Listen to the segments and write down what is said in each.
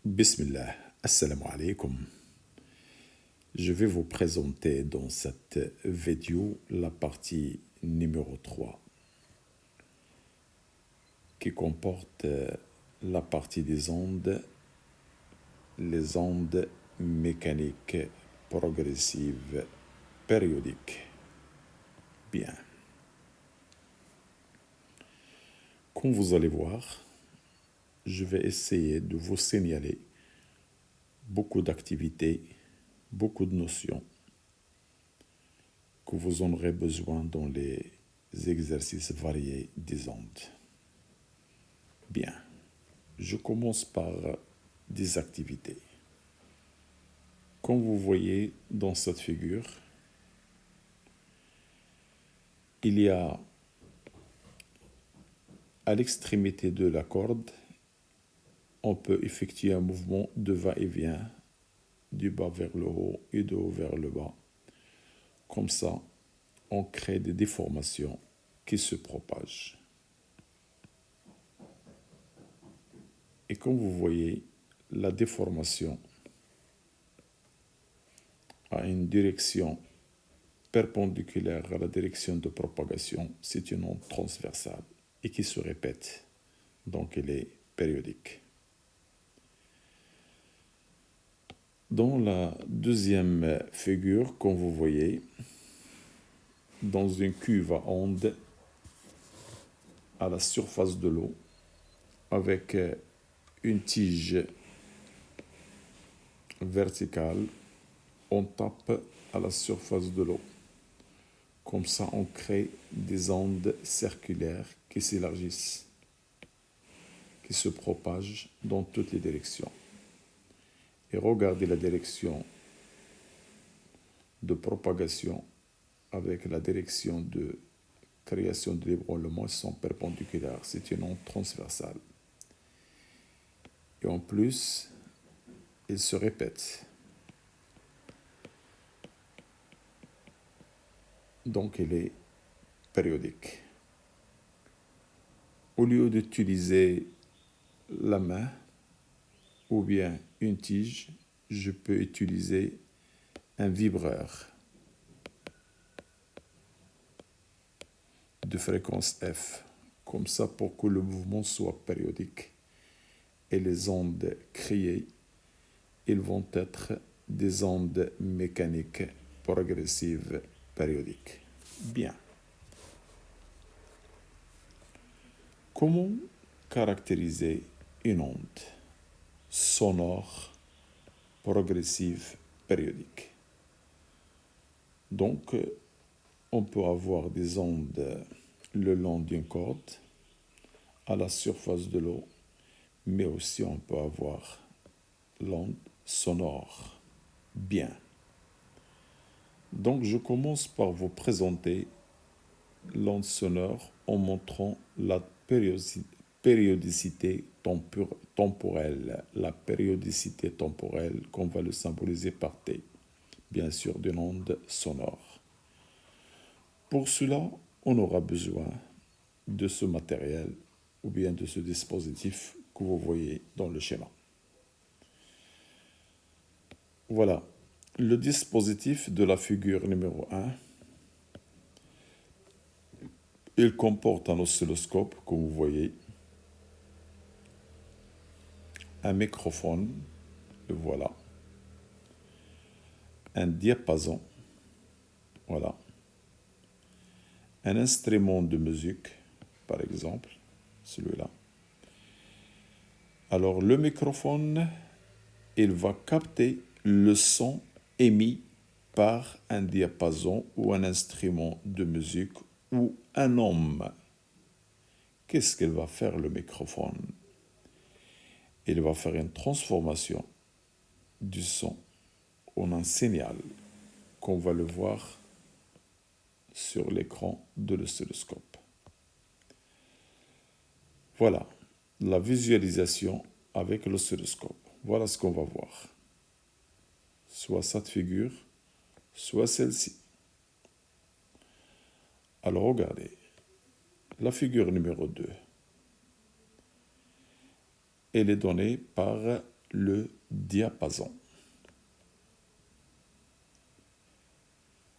Bismillah, assalamu alaikum. Je vais vous présenter dans cette vidéo la partie numéro 3 qui comporte la partie des ondes, les ondes mécaniques progressives périodiques. Bien. Comme vous allez voir, je vais essayer de vous signaler beaucoup d'activités, beaucoup de notions que vous en aurez besoin dans les exercices variés des ondes. Bien, je commence par des activités. Comme vous voyez dans cette figure, il y a à l'extrémité de la corde, on peut effectuer un mouvement de va-et-vient du bas vers le haut et du haut vers le bas. Comme ça, on crée des déformations qui se propagent. Et comme vous voyez, la déformation a une direction perpendiculaire à la direction de propagation, c'est une onde transversale et qui se répète, donc elle est périodique. Dans la deuxième figure, comme vous voyez, dans une cuve à ondes à la surface de l'eau, avec une tige verticale, on tape à la surface de l'eau. Comme ça, on crée des ondes circulaires qui s'élargissent, qui se propagent dans toutes les directions. Et regardez la direction de propagation avec la direction de création de l'ébranlement, sont perpendiculaires. C'est une onde transversale. Et en plus, ils se répètent. Donc, elle est périodique. Au lieu d'utiliser la main ou bien une tige, je peux utiliser un vibreur de fréquence F, comme ça pour que le mouvement soit périodique. Et les ondes créées, ils vont être des ondes mécaniques progressives périodiques. Bien. Comment caractériser une onde sonore progressive périodique? Donc, on peut avoir des ondes le long d'une corde à la surface de l'eau, mais aussi on peut avoir l'onde sonore. Bien. Donc, je commence par vous présenter l'onde sonore en montrant la périodicité temporelle, la périodicité temporelle qu'on va le symboliser par T, bien sûr d'une onde sonore. Pour cela, on aura besoin de ce matériel ou bien de ce dispositif que vous voyez dans le schéma. Voilà, le dispositif de la figure numéro 1. Il comporte un oscilloscope, comme vous voyez, un microphone, le voilà, un diapason, voilà, un instrument de musique, par exemple, celui-là. Alors, le microphone, il va capter le son émis par un diapason ou un instrument de musique ou un homme. Qu'est-ce qu'il va faire le microphone? Il va faire une transformation du son en un signal qu'on va le voir sur l'écran de l'oscilloscope. Voilà la visualisation avec l'oscilloscope. Voilà ce qu'on va voir. Soit cette figure, soit celle-ci. Alors regardez, la figure numéro 2, elle est donnée par le diapason.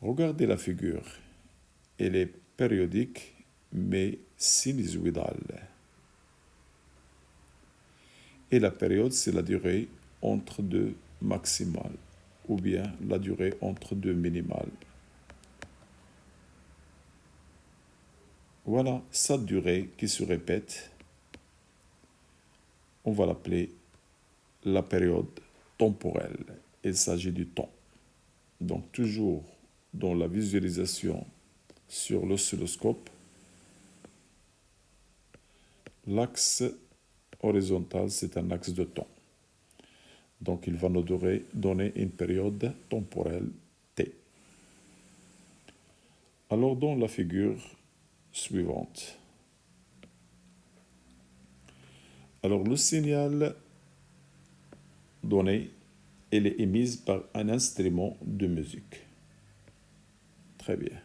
Regardez la figure. Elle est périodique mais sinusoïdale. Et la période, c'est la durée entre deux maximales ou bien la durée entre deux minimales. Voilà sa durée qui se répète. On va l'appeler la période temporelle. Il s'agit du temps. Donc toujours dans la visualisation sur l'oscilloscope, l'axe horizontal, c'est un axe de temps. Donc il va nous donner une période temporelle T. Alors dans la figure suivante, alors le signal donné, elle est émise par un instrument de musique. Très bien.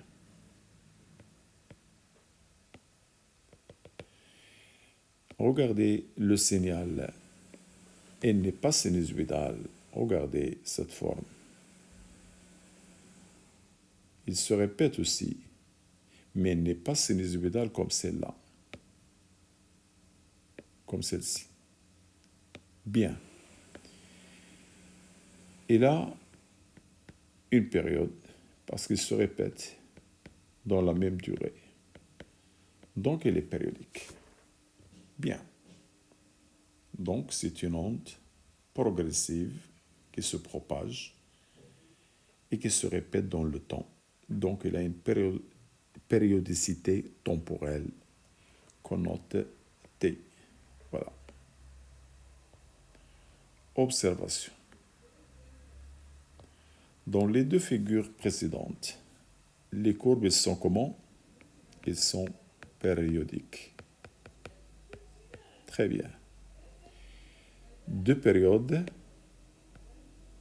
Regardez le signal. Elle n'est pas sinusoïdale. Regardez cette forme. Il se répète aussi, mais elle n'est pas sinusoïdale comme celle-là. Comme celle-ci. Bien. Il a une période, parce qu'il se répète dans la même durée. Donc, elle est périodique. Bien. Donc, c'est une onde progressive qui se propage et qui se répète dans le temps. Donc, elle a une périodicité temporelle qu'on note T. Voilà. Observation. Dans les deux figures précédentes, les courbes sont comment? Elles sont périodiques. Très bien. Deux périodes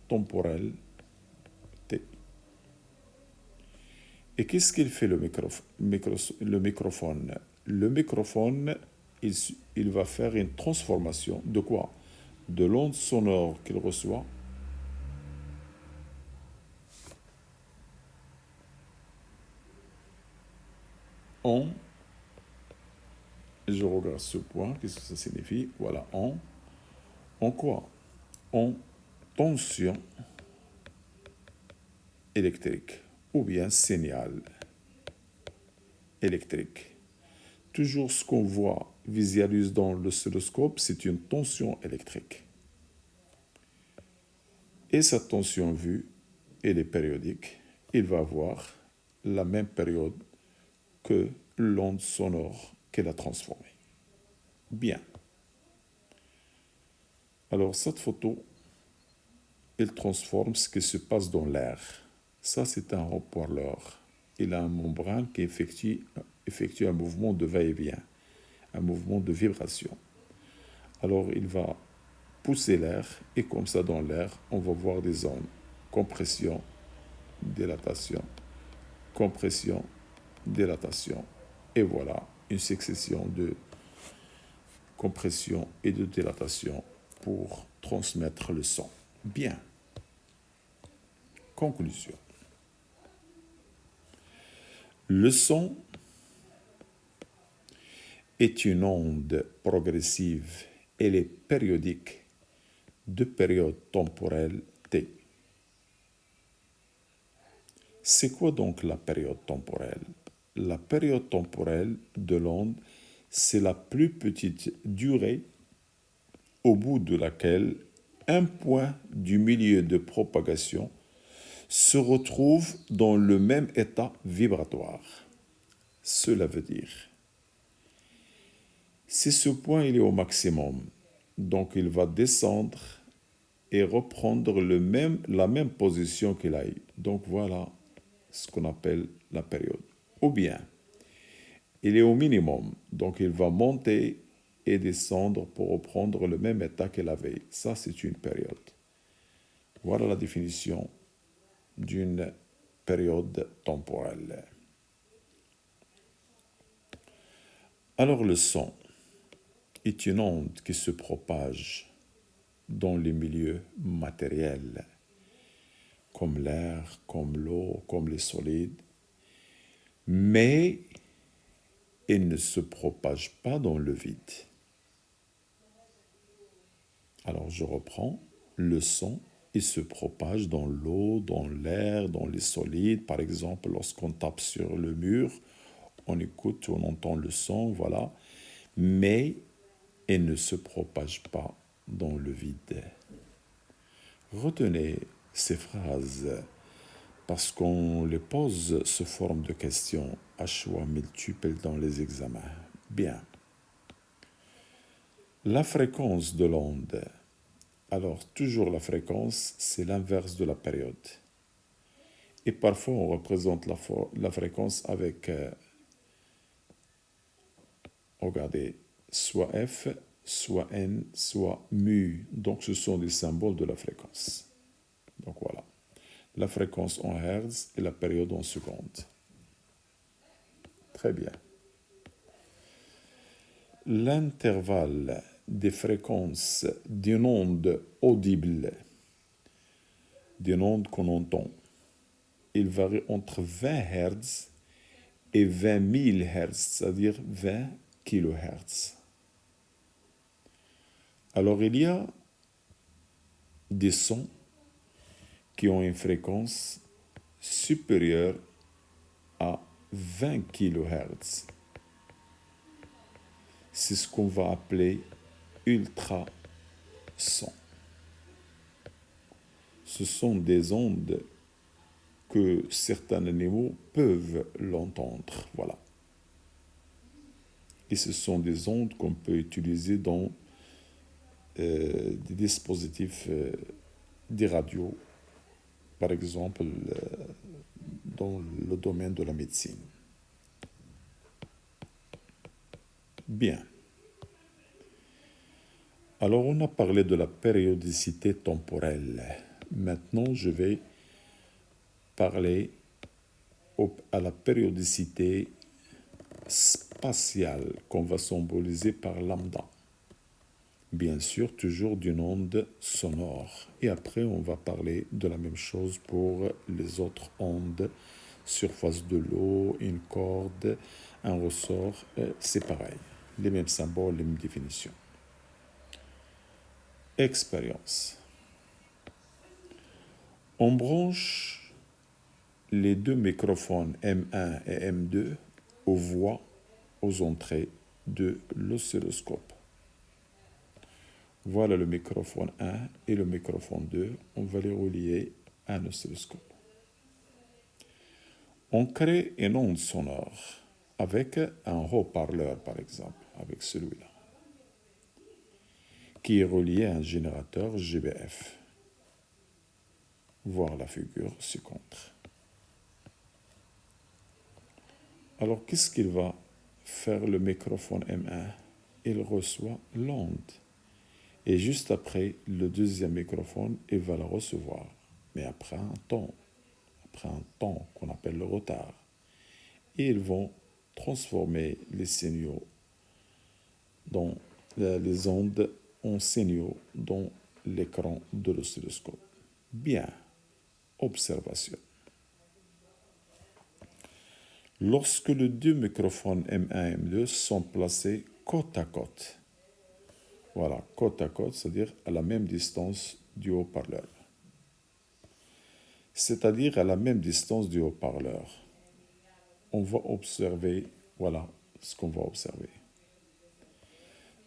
temporelles T. Et qu'est-ce qu'il fait le microphone? Le microphone, il va faire une transformation de quoi? De l'onde sonore qu'il reçoit en, je regarde ce point, qu'est-ce que ça signifie? Voilà, en quoi? En tension électrique ou bien signal électrique. Toujours ce qu'on voit, visualise dans l'oscilloscope, c'est une tension électrique. Et cette tension vue, elle est périodique. Il va avoir la même période que l'onde sonore qu'elle a transformée. Bien. Alors, cette photo, elle transforme ce qui se passe dans l'air. Ça, c'est un haut-parleur. Il a un membrane qui effectue un mouvement de va-et-vient, un mouvement de vibration. Alors, il va pousser l'air et comme ça, dans l'air, on va voir des ondes. Compression, dilatation, compression, dilatation. Et voilà, une succession de compression et de dilatation pour transmettre le son. Bien. Conclusion. Le son est une onde progressive. Elle est périodique de période temporelle T. C'est quoi donc la période temporelle? La période temporelle de l'onde, c'est la plus petite durée au bout de laquelle un point du milieu de propagation se retrouve dans le même état vibratoire. Cela veut dire, si ce point il est au maximum, donc il va descendre et reprendre la même position qu'il a eu. Donc voilà ce qu'on appelle la période. Ou bien, il est au minimum, donc il va monter et descendre pour reprendre le même état qu'il avait. Ça, c'est une période. Voilà la définition d'une période temporelle. Alors le son est une onde qui se propage dans les milieux matériels, comme l'air, comme l'eau, comme les solides, mais il ne se propage pas dans le vide. Alors je reprends, le son, il se propage dans l'eau, dans l'air, dans les solides. Par exemple, lorsqu'on tape sur le mur, on écoute, on entend le son, voilà. Mais il ne se propage pas dans le vide. Retenez ces phrases parce qu'on les pose sous forme de questions à choix multiples dans les examens. Bien. La fréquence de l'onde. Alors, toujours la fréquence, c'est l'inverse de la période. Et parfois, on représente la fréquence avec, regardez, soit F, soit N, soit mu. Donc, ce sont des symboles de la fréquence. Donc, voilà. La fréquence en hertz et la période en secondes. Très bien. L'intervalle des fréquences d'une onde audible, d'une onde qu'on entend, il varie entre 20 Hz et 20 000 Hz, c'est-à-dire 20 kHz. Alors il y a des sons qui ont une fréquence supérieure à 20 kHz. C'est ce qu'on va appeler ultrasons. Ce sont des ondes que certains animaux peuvent l'entendre. Voilà. Et ce sont des ondes qu'on peut utiliser dans des dispositifs, des radios, par exemple dans le domaine de la médecine. Bien. Alors, on a parlé de la périodicité temporelle. Maintenant, je vais parler à la périodicité spatiale qu'on va symboliser par lambda. Bien sûr, toujours d'une onde sonore. Et après, on va parler de la même chose pour les autres ondes. Surface de l'eau, une corde, un ressort, c'est pareil. Les mêmes symboles, les mêmes définitions. Expérience. On branche les deux microphones M1 et M2 aux voix aux entrées de l'oscilloscope. Voilà le microphone 1 et le microphone 2. On va les relier à un oscilloscope. On crée une onde sonore avec un haut-parleur, par exemple, avec celui-là, qui est relié à un générateur GBF. Voir la figure ci-contre. Alors, qu'est-ce qu'il va faire le microphone M1? Il reçoit l'onde. Et juste après, le deuxième microphone, il va la recevoir. Mais après un temps qu'on appelle le retard. Et ils vont transformer les signaux dans les ondes en signaux dans l'écran de l'oscilloscope. Bien. Observation. Lorsque les deux microphones M1 et M2 sont placés côte à côte, voilà, côte à côte, c'est-à-dire à la même distance du haut-parleur. C'est-à-dire à la même distance du haut-parleur. On va observer, voilà ce qu'on va observer.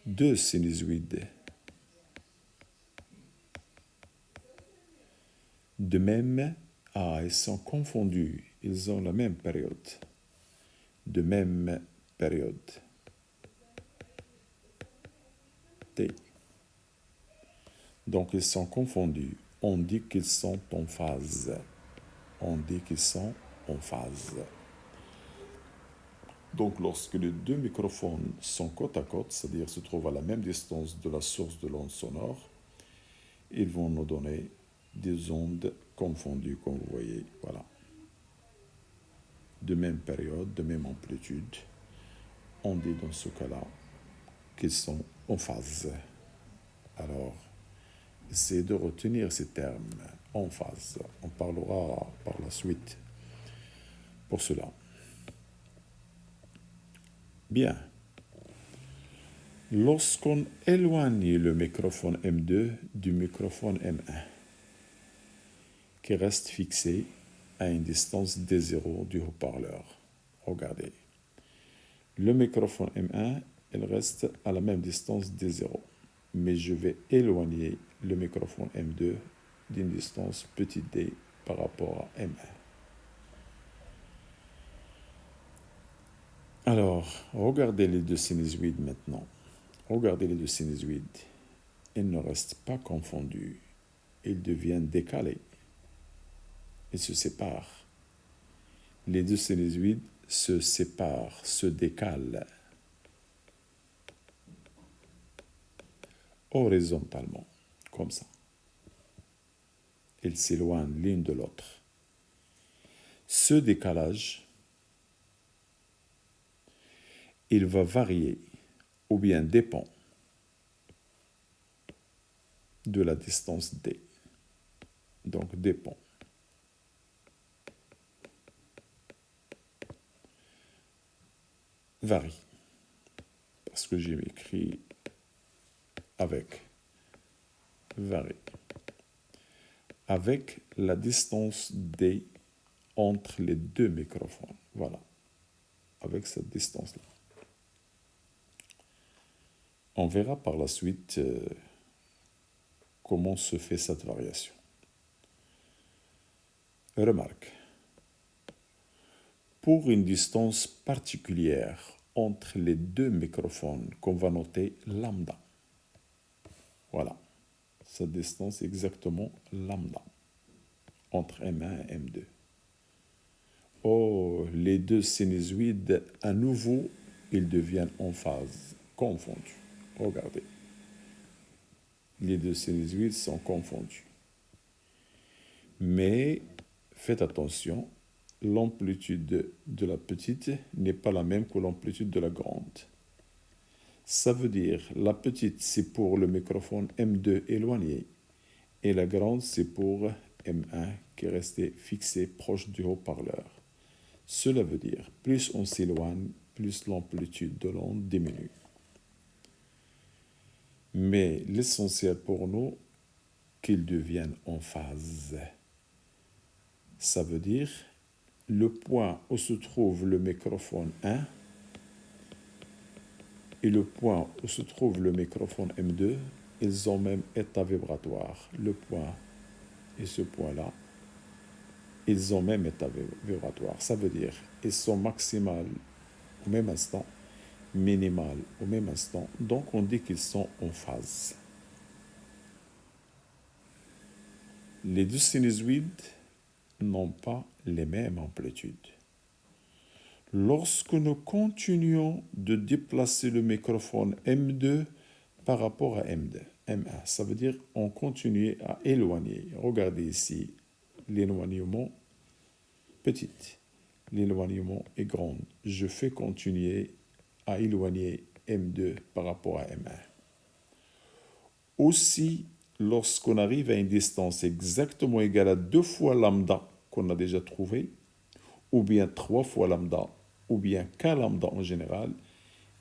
Deux sinusoïdes de même, ils sont confondus, ils ont la même période. De même période. T. Donc ils sont confondus. On dit qu'ils sont en phase. On dit qu'ils sont en phase. Donc lorsque les deux microphones sont côte à côte, c'est-à-dire se trouvent à la même distance de la source de l'onde sonore, ils vont nous donner des ondes confondues, comme vous voyez, voilà. De même période, de même amplitude. On dit dans ce cas-là qu'ils sont en phase. Alors, Essayez de retenir ces termes en phase. On parlera par la suite pour cela. Bien. Lorsqu'on éloigne le microphone M2 du microphone M1, qui reste fixé à une distance D0 du haut-parleur. Regardez. Le microphone M1, il reste à la même distance D0. Mais je vais éloigner le microphone M2 d'une distance petit d par rapport à M1. Alors, regardez les deux sinusoïdes maintenant. Regardez les deux sinusoïdes. Ils ne restent pas confondus. Ils deviennent décalés. Ils se séparent. Les deux sinusoïdes se séparent, se décalent horizontalement, comme ça. Ils s'éloignent l'une de l'autre. Ce décalage, il va varier ou bien dépend de la distance d. Donc dépend. Varie. Parce que j'ai écrit avec. Varie. Avec la distance d entre les deux microphones. Voilà. Avec cette distance-là. On verra par la suite comment se fait cette variation. Remarque. Pour une distance particulière entre les deux microphones qu'on va noter lambda. Voilà. Cette distance est exactement lambda entre M1 et M2. Oh, les deux sinusoïdes, à nouveau, ils deviennent en phase, confondus. Regardez. Les deux sinusoïdes sont confondus. Mais faites attention, l'amplitude de la petite n'est pas la même que l'amplitude de la grande. Ça veut dire, la petite, c'est pour le microphone M2 éloigné, et la grande, c'est pour M1 qui est resté fixé proche du haut-parleur. Cela veut dire, plus on s'éloigne, plus l'amplitude de l'onde diminue. Mais l'essentiel pour nous, qu'ils deviennent en phase. Ça veut dire, le point où se trouve le microphone 1 et le point où se trouve le microphone M2, ils ont même état vibratoire. Le point et ce point-là, ils ont même état vibratoire. Ça veut dire, ils sont maximales au même instant, minimales au même instant. Donc, on dit qu'ils sont en phase. Les deux sinusoïdes n'ont pas les mêmes amplitudes. Lorsque nous continuons de déplacer le microphone M2 par rapport à M1, ça veut dire on continue à éloigner. Regardez ici, l'éloignement petit, l'éloignement est grand. Je fais continuer à éloigner M2 par rapport à M1. Aussi, lorsqu'on arrive à une distance exactement égale à 2 fois lambda qu'on a déjà trouvé, ou bien 3 fois lambda, ou bien K lambda en général,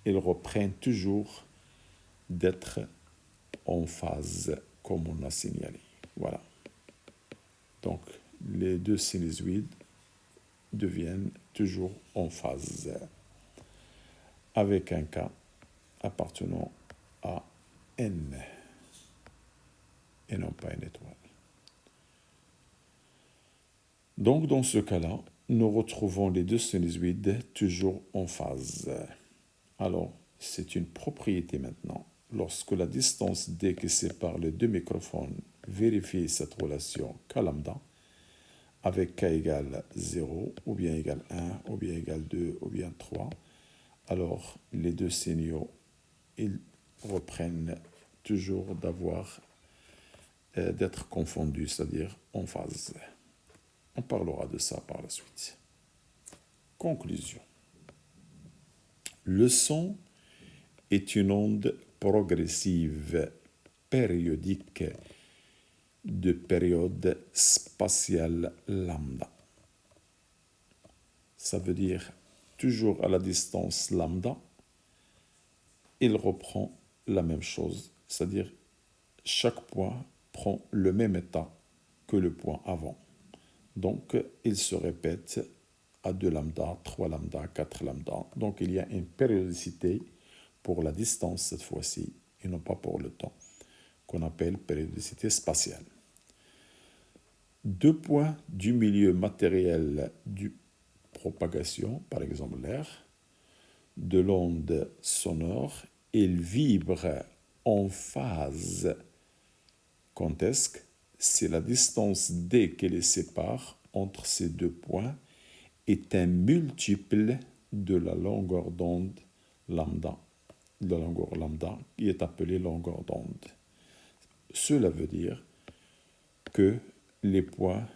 ils reprennent toujours d'être en phase comme on a signalé. Voilà. Donc, les deux sinusoïdes deviennent toujours en phase avec un K appartenant à N et non pas une étoile. Donc, dans ce cas-là, nous retrouvons les deux sinusoïdes toujours en phase. Alors, c'est une propriété maintenant. Lorsque la distance d qui sépare les deux microphones vérifie cette relation K lambda, avec K égale 0, ou bien égale 1, ou bien égale 2, ou bien 3, alors les deux signaux, ils reprennent toujours d'être confondus, c'est-à-dire en phase. On parlera de ça par la suite. Conclusion. Le son est une onde progressive, périodique, de période spatiale lambda. Ça veut dire toujours à la distance lambda, il reprend la même chose, c'est-à-dire chaque point prend le même état que le point avant. Donc, il se répète à 2 lambda, 3 lambda, 4 lambda. Donc, il y a une périodicité pour la distance cette fois-ci, et non pas pour le temps, qu'on appelle périodicité spatiale. 2 points du milieu matériel du propagation, par exemple l'air, de l'onde sonore, il vibre en phase. Quand est-ce que c'est la distance d qui les sépare entre ces 2 points est un multiple de la longueur d'onde lambda, la longueur lambda qui est appelée longueur d'onde. Cela veut dire que les points,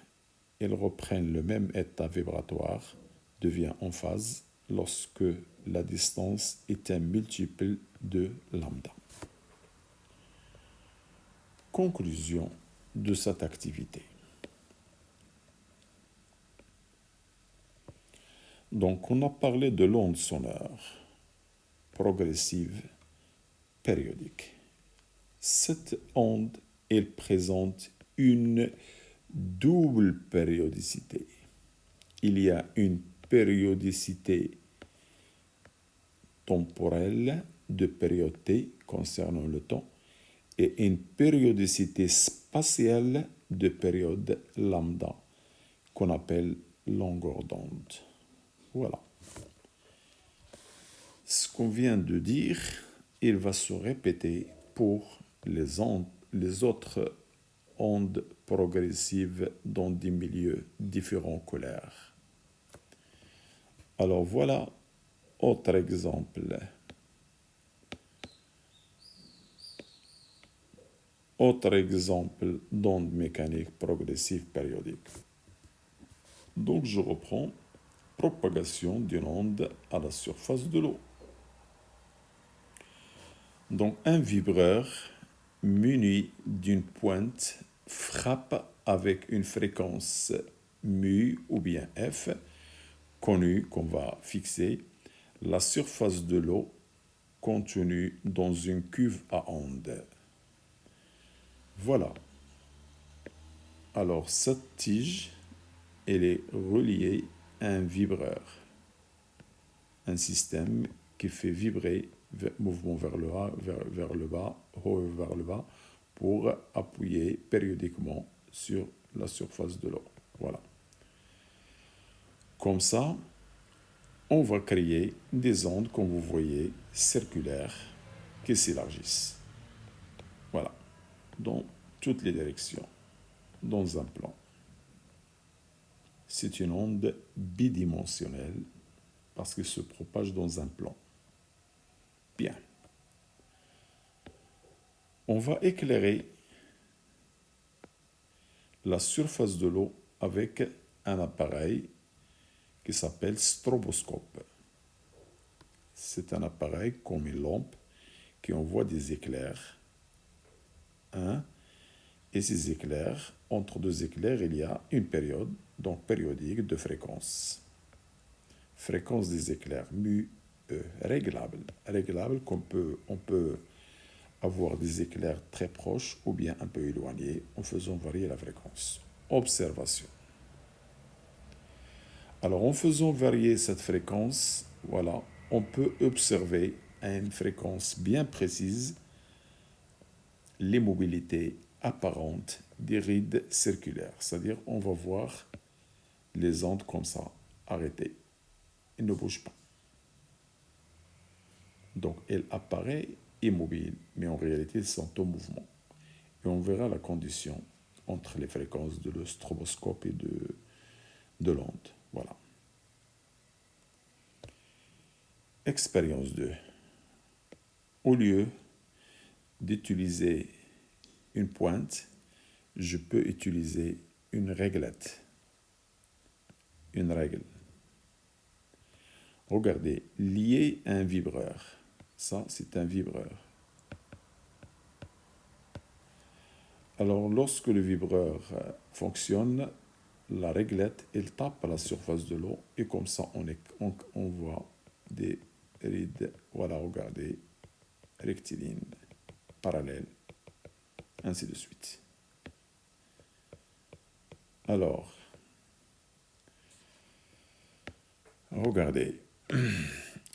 ils reprennent le même état vibratoire, devient en phase lorsque la distance est un multiple de lambda. Conclusion de cette activité. Donc, on a parlé de l'onde sonore progressive périodique. Cette onde, elle présente une double périodicité. Il y a une périodicité temporelle de période t concernant le temps et une périodicité spatiale de période lambda qu'on appelle longueur d'onde. Voilà. Ce qu'on vient de dire, il va se répéter pour les autres ondes progressives dans des milieux différents que l'air. Alors voilà, autre exemple. Autre exemple d'onde mécanique progressive périodique. Donc je reprends propagation d'une onde à la surface de l'eau. Donc un vibreur muni d'une pointe frappe avec une fréquence mu ou bien f connue qu'on va fixer la surface de l'eau contenue dans une cuve à ondes. Voilà. Alors cette tige, elle est reliée à un vibreur, un système qui fait vibrer mouvement vers le haut, vers le bas, pour appuyer périodiquement sur la surface de l'eau. Voilà. Comme ça, on va créer des ondes, comme vous voyez, circulaires, qui s'élargissent. Voilà. Dans toutes les directions, dans un plan. C'est une onde bidimensionnelle parce qu'elle se propage dans un plan. Bien. On va éclairer la surface de l'eau avec un appareil qui s'appelle stroboscope. C'est un appareil comme une lampe qui envoie des éclairs. Et ces éclairs, entre 2 éclairs, il y a une période, donc périodique de fréquence. Fréquence des éclairs, mu E, réglable qu'on on peut avoir des éclairs très proches ou bien un peu éloignés en faisant varier la fréquence. Observation. Alors en faisant varier cette fréquence, voilà, on peut observer à une fréquence bien précise les mobilités apparentes des rides circulaires. C'est-à-dire on va voir les ondes comme ça, arrêtées. Elles ne bougent pas. Donc elles apparaissent immobiles, mais en réalité elles sont en mouvement. Et on verra la condition entre les fréquences de le stroboscope et de l'onde. Voilà. Expérience 2. Au lieu d'utiliser une pointe, je peux utiliser une réglette. Une règle. Regardez, lié à un vibreur. Ça, c'est un vibreur. Alors, lorsque le vibreur fonctionne, la réglette, elle tape à la surface de l'eau et comme ça, on voit des rides, voilà, regardez, rectilignes, parallèles, ainsi de suite. Alors, regardez,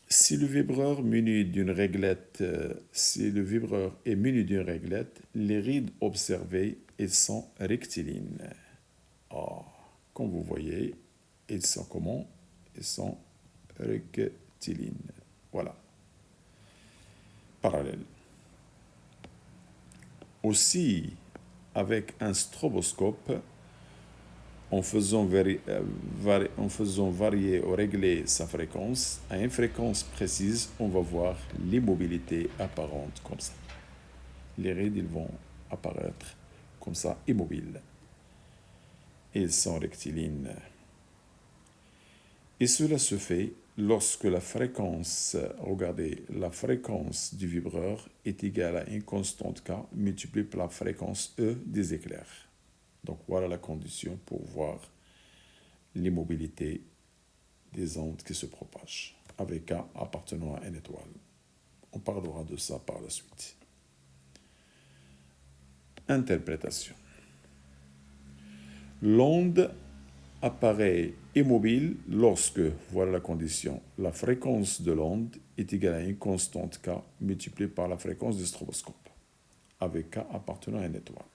si le vibreur est muni d'une réglette, les rides observées, elles sont rectilignes. Ah, comme vous voyez, elles sont comment? Elles sont rectilignes. Voilà, parallèles. Aussi, avec un stroboscope, en faisant varier ou régler sa fréquence, à une fréquence précise, on va voir l'immobilité apparente comme ça. Les rides, ils vont apparaître comme ça, immobiles. Ils sont rectilignes. Et cela se fait lorsque la fréquence, regardez, la fréquence du vibreur est égale à une constante K multipliée par la fréquence E des éclairs. Donc voilà la condition pour voir l'immobilité des ondes qui se propagent avec K appartenant à une étoile. On parlera de ça par la suite. Interprétation. L'onde apparaît immobile lorsque, voilà la condition, la fréquence de l'onde est égale à une constante K multipliée par la fréquence du stroboscope, avec K appartenant à une étoile.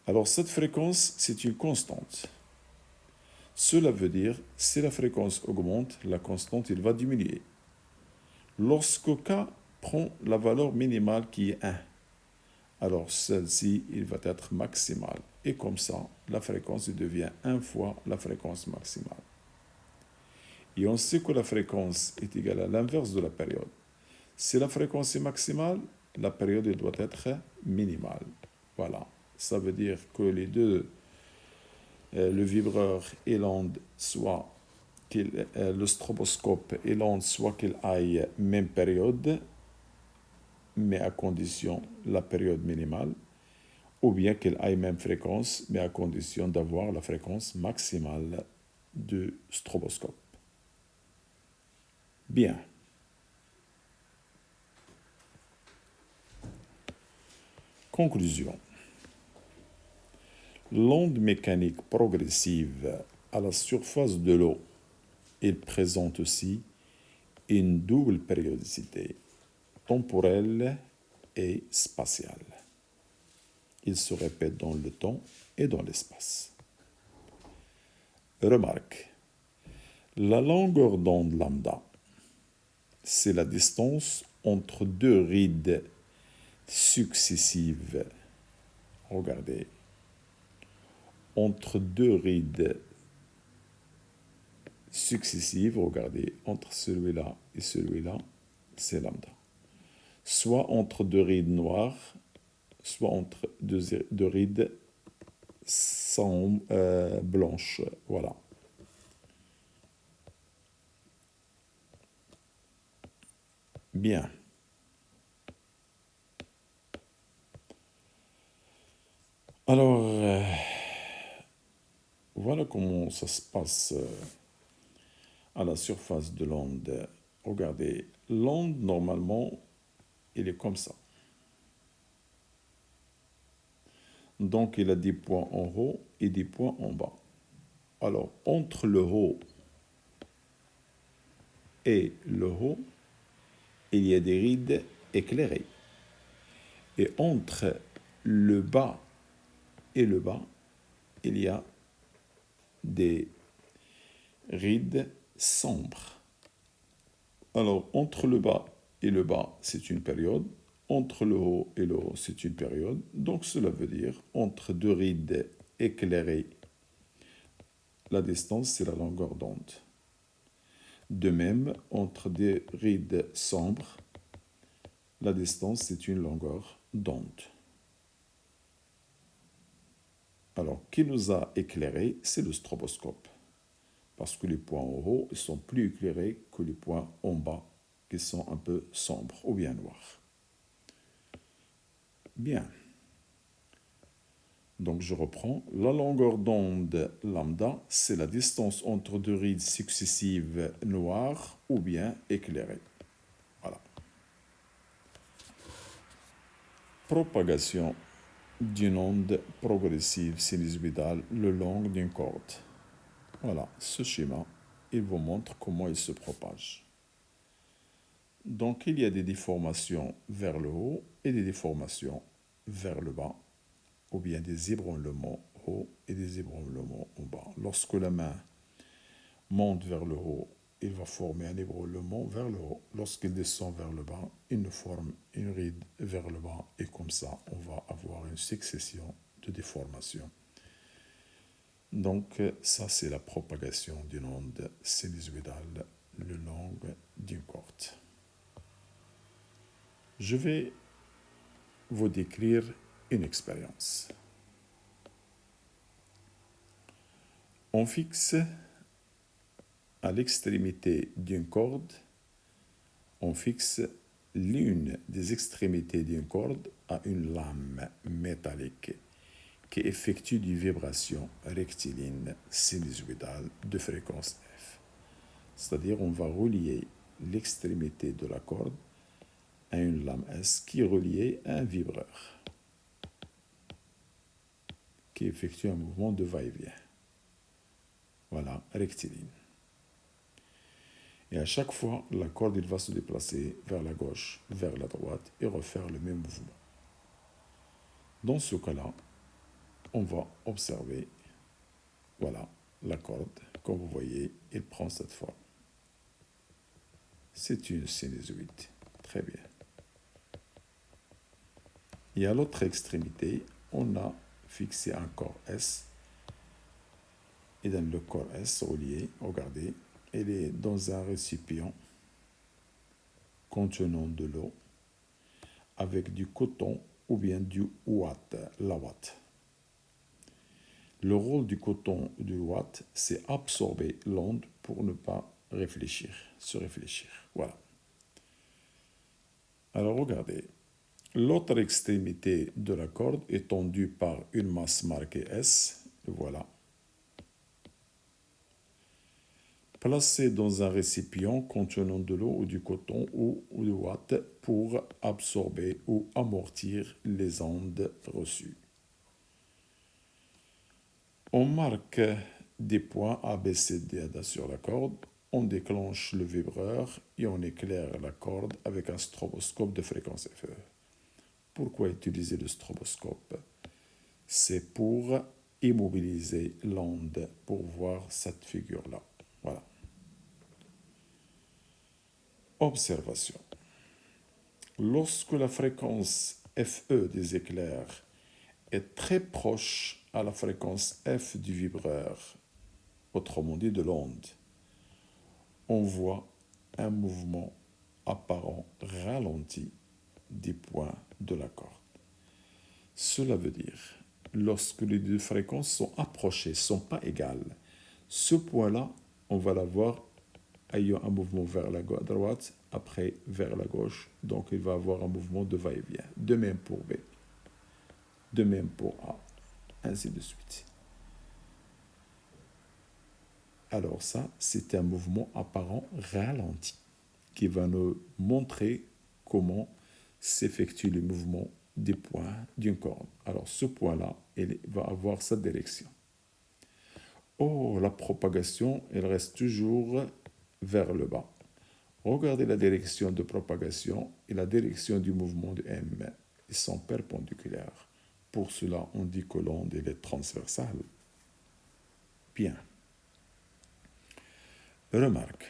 Alors cette fréquence, c'est une constante. Cela veut dire, si la fréquence augmente, la constante, il va diminuer. Lorsque K prend la valeur minimale qui est 1, alors celle-ci, il va être maximale. Et comme ça, la fréquence devient 1 fois la fréquence maximale. Et on sait que la fréquence est égale à l'inverse de la période. Si la fréquence est maximale, la période doit être minimale. Voilà. Ça veut dire que les deux, le vibreur et l'onde, soit le stroboscope et l'onde, soit qu'ils aillent même période, mais à condition la période minimale, ou bien qu'elle aille même fréquence, mais à condition d'avoir la fréquence maximale du stroboscope. Bien. Conclusion. L'onde mécanique progressive à la surface de l'eau, elle présente aussi une double périodicité, temporelle et spatiale. Il se répète dans le temps et dans l'espace. Remarque, la longueur d'onde lambda, c'est la distance entre deux rides successives. Regardez, entre deux rides successives, regardez, entre celui-là et celui-là, c'est lambda. Soit entre deux rides noires, soit entre deux rides blanches. Voilà. Bien. Alors, voilà comment ça se passe à la surface de l'onde. Regardez, l'onde, normalement, il est comme ça. Donc, il a des points en haut et des points en bas. Alors, entre le haut et le haut, il y a des rides éclairées. Et entre le bas et le bas, il y a des rides sombres. Alors, entre le bas et le bas, c'est une période. Entre le haut et le haut, c'est une période. Donc, cela veut dire, entre deux rides éclairées, la distance, c'est la longueur d'onde. De même, entre des rides sombres, la distance, c'est une longueur d'onde. Alors, qui nous a éclairé? C'est le stroboscope. Parce que les points en haut ils sont plus éclairés que les points en bas, qui sont un peu sombres ou bien noirs. Bien. Donc je reprends. La longueur d'onde lambda, c'est la distance entre deux rides successives noires ou bien éclairées. Voilà. Propagation d'une onde progressive sinusoïdale le long d'une corde. Voilà, ce schéma, il vous montre comment il se propage. Donc il y a des déformations vers le haut et des déformations vers le bas, ou bien des ébranlements haut et des ébranlements au bas. Lorsque la main monte vers le haut, il va former un ébranlement vers le haut. Lorsqu'il descend vers le bas, il nous forme une ride vers le bas et comme ça, on va avoir une succession de déformations. Donc ça, c'est la propagation d'une onde sinusoïdale le long d'une corde. Je vais vous décrire une expérience. On fixe à l'extrémité d'une corde, on fixe l'une des extrémités d'une corde à une lame métallique qui effectue des vibrations rectilignes sinusoïdales de fréquence F. C'est-à-dire on va relier l'extrémité de la corde à une lame S qui est reliée à un vibreur qui effectue un mouvement de va-et-vient. Voilà, rectiligne. Et à chaque fois, la corde il va se déplacer vers la gauche, vers la droite et refaire le même mouvement. Dans ce cas-là, on va observer, voilà, la corde, comme vous voyez, il prend cette forme. C'est une sinusoïde. Très bien. Et à l'autre extrémité, on a fixé un corps S. Et dans le corps S relié, regardez, il est dans un récipient contenant de l'eau avec du coton ou bien du ouate, la ouate. Le rôle du coton ou du ouate, c'est absorber l'onde pour ne pas se réfléchir. Voilà. Alors regardez, l'autre extrémité de la corde est tendue par une masse marquée S, voilà, placée dans un récipient contenant de l'eau ou du coton ou du ouate pour absorber ou amortir les ondes reçues. On marque des points A, B, C, D, A sur la corde, on déclenche le vibreur et on éclaire la corde avec un stroboscope de fréquence FE. Pourquoi utiliser le stroboscope? C'est pour immobiliser l'onde, pour voir cette figure-là. Voilà. Observation. Lorsque la fréquence FE des éclairs est très proche à la fréquence F du vibreur, autrement dit de l'onde, on voit un mouvement apparent ralenti des points de la corde. Cela veut dire, lorsque les deux fréquences sont approchées, ne sont pas égales, ce point-là, on va l'avoir ayant un mouvement vers la droite, après vers la gauche, donc il va avoir un mouvement de va-et-vient. De même pour B, de même pour A, ainsi de suite. Alors ça, c'est un mouvement apparent ralenti qui va nous montrer comment s'effectue le mouvement des points d'une corde. Alors ce point-là, il va avoir sa direction. Oh, la propagation, elle reste toujours vers le bas. Regardez la direction de propagation et la direction du mouvement de M. Ils sont perpendiculaires. Pour cela, on dit que l'onde est transversale. Bien. Remarque.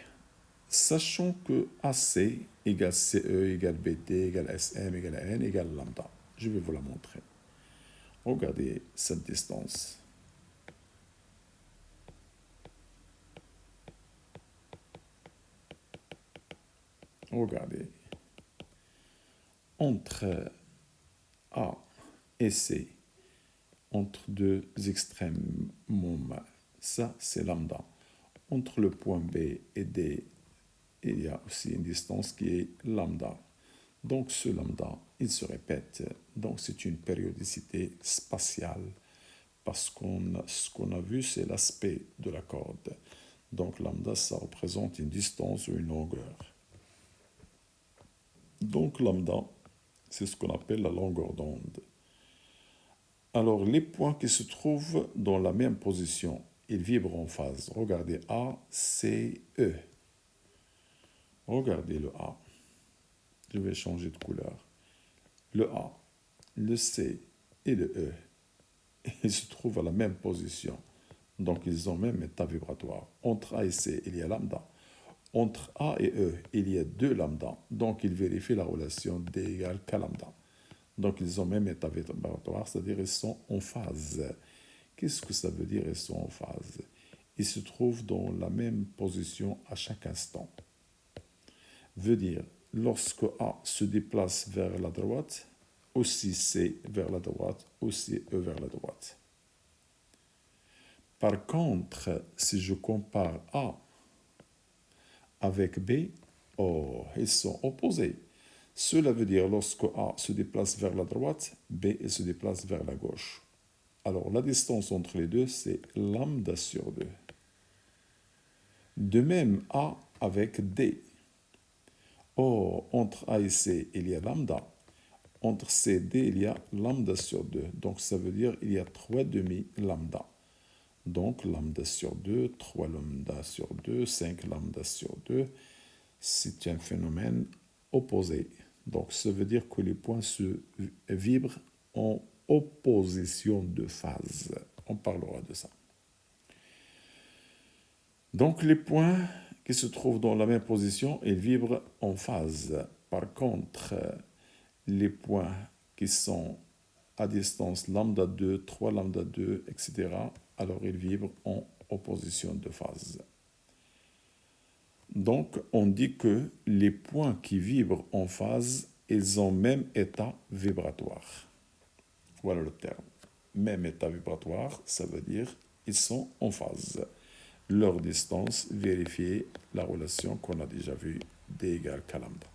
Sachons que AC égale CE égale BT égale SM égale N égale lambda. Je vais vous la montrer. Regardez cette distance. Regardez. Entre A et C, entre deux extrêmes, ça c'est lambda. Entre le point B et D, il y a aussi une distance qui est lambda. Donc ce lambda, il se répète. Donc c'est une périodicité spatiale parce ce qu'on a vu, c'est l'aspect de la corde. Donc lambda, ça représente une distance ou une longueur. Donc lambda, c'est ce qu'on appelle la longueur d'onde. Alors les points qui se trouvent dans la même position, ils vibrent en phase. Regardez A, C, E. Regardez le A. Je vais changer de couleur. Le A, le C et le E, ils se trouvent à la même position. Donc, ils ont même état vibratoire. Entre A et C, il y a lambda. Entre A et E, il y a 2 lambda. Donc, ils vérifient la relation D égale K lambda. Donc, ils ont même état vibratoire, c'est-à-dire ils sont en phase. Qu'est-ce que ça veut dire ils sont en phase? Ils se trouvent dans la même position à chaque instant. Veut dire, lorsque A se déplace vers la droite, aussi C vers la droite, aussi E vers la droite. Par contre, si je compare A avec B, oh, ils sont opposés. Cela veut dire lorsque A se déplace vers la droite, B se déplace vers la gauche. Alors la distance entre les deux, c'est lambda sur 2. De même, A avec D. Oh, entre A et C, il y a lambda. Entre C et D, il y a lambda sur 2. Donc ça veut dire qu'il y a 3 demi-lambda. Donc lambda sur 2, 3 lambda sur 2, 5 lambda sur 2, c'est un phénomène opposé. Donc ça veut dire que les points se vibrent en opposition de phase. On parlera de ça. Donc les points qui se trouvent dans la même position, ils vibrent en phase. Par contre, les points qui sont à distance lambda 2, 3 lambda 2, etc., alors ils vibrent en opposition de phase. Donc, on dit que les points qui vibrent en phase, ils ont même état vibratoire. Voilà le terme. Même état vibratoire, ça veut dire ils sont en phase. Leur distance, vérifiez la relation qu'on a déjà vue, D égale K lambda.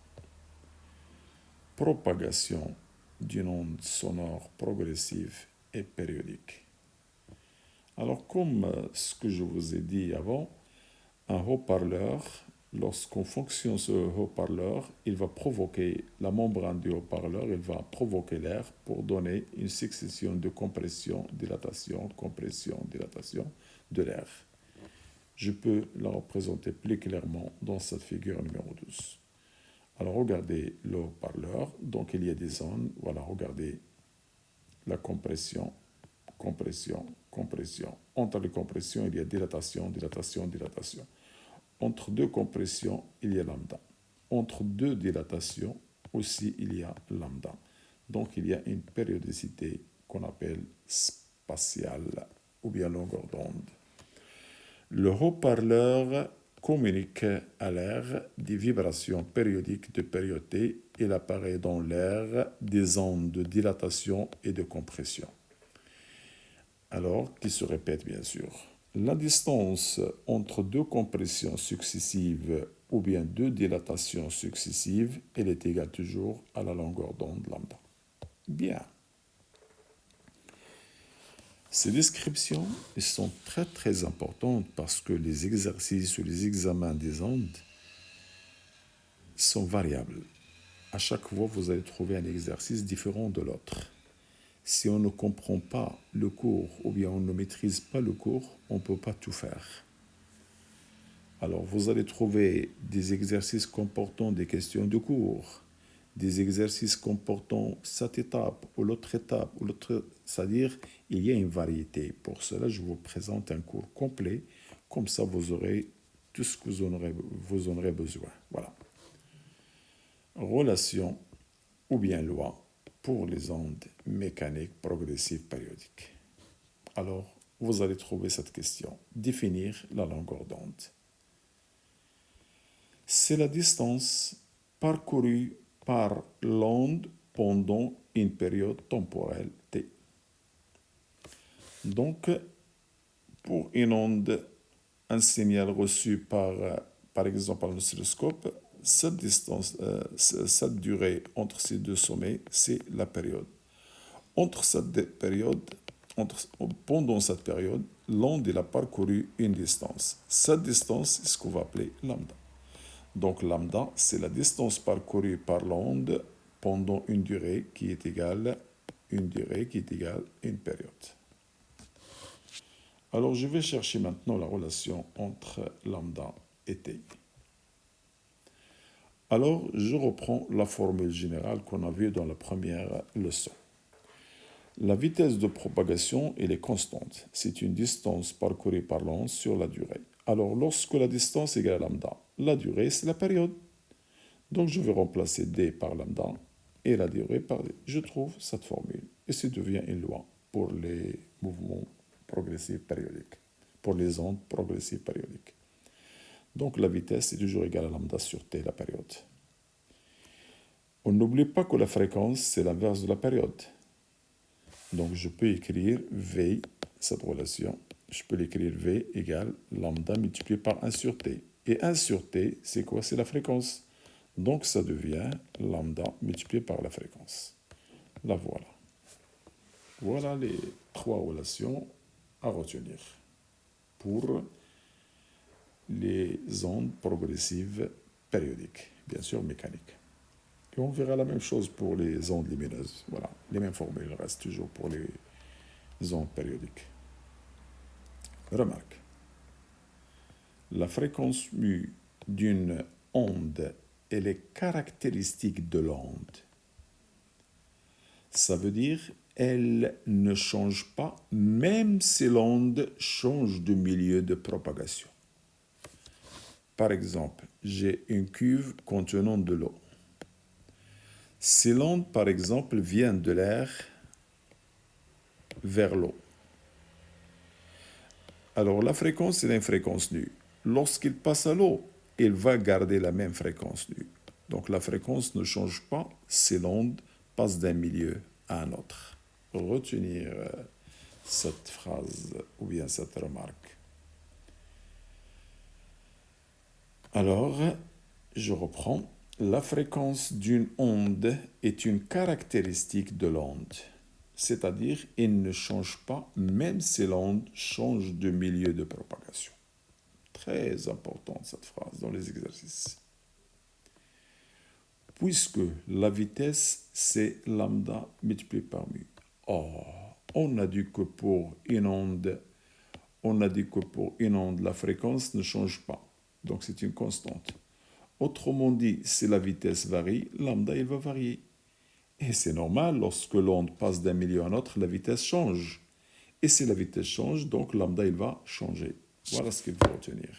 Propagation d'une onde sonore progressive et périodique. Alors, comme ce que je vous ai dit avant, un haut-parleur, lorsqu'on fonctionne sur le haut-parleur, il va provoquer la membrane du haut-parleur, il va provoquer l'air pour donner une succession de compression, dilatation de l'air. Je peux la représenter plus clairement dans cette figure numéro 12. Alors regardez le haut-parleur, donc il y a des zones, voilà, regardez la compression. Entre les compressions, il y a dilatation. Entre deux compressions, il y a lambda. Entre deux dilatations, aussi, il y a lambda. Donc, il y a une périodicité qu'on appelle spatiale ou bien longueur d'onde. Le haut-parleur communique à l'air des vibrations périodiques de période T. Il apparaît dans l'air des ondes de dilatation et de compression. Alors, qui se répète bien sûr. La distance entre deux compressions successives ou bien deux dilatations successives, elle est égale toujours à la longueur d'onde lambda. Bien. Ces descriptions sont très très importantes parce que les exercices ou les examens des ondes sont variables. À chaque fois, vous allez trouver un exercice différent de l'autre. Si on ne comprend pas le cours ou bien on ne maîtrise pas le cours, on ne peut pas tout faire. Alors, vous allez trouver des exercices comportant des questions de cours, des exercices comportant cette étape ou l'autre étape, c'est-à-dire il y a une variété. Pour cela, je vous présente un cours complet, comme ça vous aurez tout ce que vous en aurez besoin. Voilà. Relation ou bien loi pour les ondes mécaniques progressives périodiques. Alors, vous allez trouver cette question. Définir la longueur d'onde. C'est la distance parcourue par l'onde pendant une période temporelle T. Donc, pour une onde, un signal reçu par exemple par l'oscilloscope, cette distance, cette durée entre ces deux sommets, c'est la période. Entre cette période, pendant cette période, l'onde a parcouru une distance. Cette distance, c'est ce qu'on va appeler lambda. Donc lambda, c'est la distance parcourue par l'onde pendant une durée qui est égale à une période. Alors je vais chercher maintenant la relation entre lambda et t. Alors je reprends la formule générale qu'on a vue dans la première leçon. La vitesse de propagation, elle est constante. C'est une distance parcourue par l'onde sur la durée. Alors, lorsque la distance est égale à lambda, la durée, c'est la période. Donc, je vais remplacer d par lambda et la durée par d. Je trouve cette formule et ça devient une loi pour les mouvements progressifs périodiques, pour les ondes progressives périodiques. Donc, la vitesse est toujours égale à lambda sur t, la période. On n'oublie pas que la fréquence, c'est l'inverse de la période. Donc, je peux écrire V, cette relation, je peux l'écrire V égale lambda multiplié par 1 sur T. Et 1 sur T, c'est quoi? C'est la fréquence. Donc, ça devient lambda multiplié par la fréquence. La voilà. Voilà les trois relations à retenir pour les ondes progressives périodiques, bien sûr mécaniques. Et on verra la même chose pour les ondes lumineuses. Voilà, les mêmes formules restent toujours pour les ondes périodiques. Remarque, la fréquence mu d'une onde, elle est caractéristique de l'onde. Ça veut dire elle ne change pas, même si l'onde change de milieu de propagation. Par exemple, j'ai une cuve contenant de l'eau. Si l'onde, par exemple, vient de l'air vers l'eau, alors la fréquence, c'est une fréquence nue. Lorsqu'il passe à l'eau, il va garder la même fréquence nue. Donc la fréquence ne change pas si l'onde passe d'un milieu à un autre. Retenir cette phrase ou bien cette remarque. Alors, je reprends. La fréquence d'une onde est une caractéristique de l'onde, c'est-à-dire elle ne change pas même si l'onde change de milieu de propagation. Très importante cette phrase dans les exercices. Puisque la vitesse, c'est lambda multiplié par mu. Oh, on a dit que pour une onde, la fréquence ne change pas. Donc c'est une constante. Autrement dit, si la vitesse varie, lambda, il va varier. Et c'est normal, lorsque l'onde passe d'un milieu à un autre, la vitesse change. Et si la vitesse change, donc lambda, il va changer. Voilà ce qu'il faut retenir.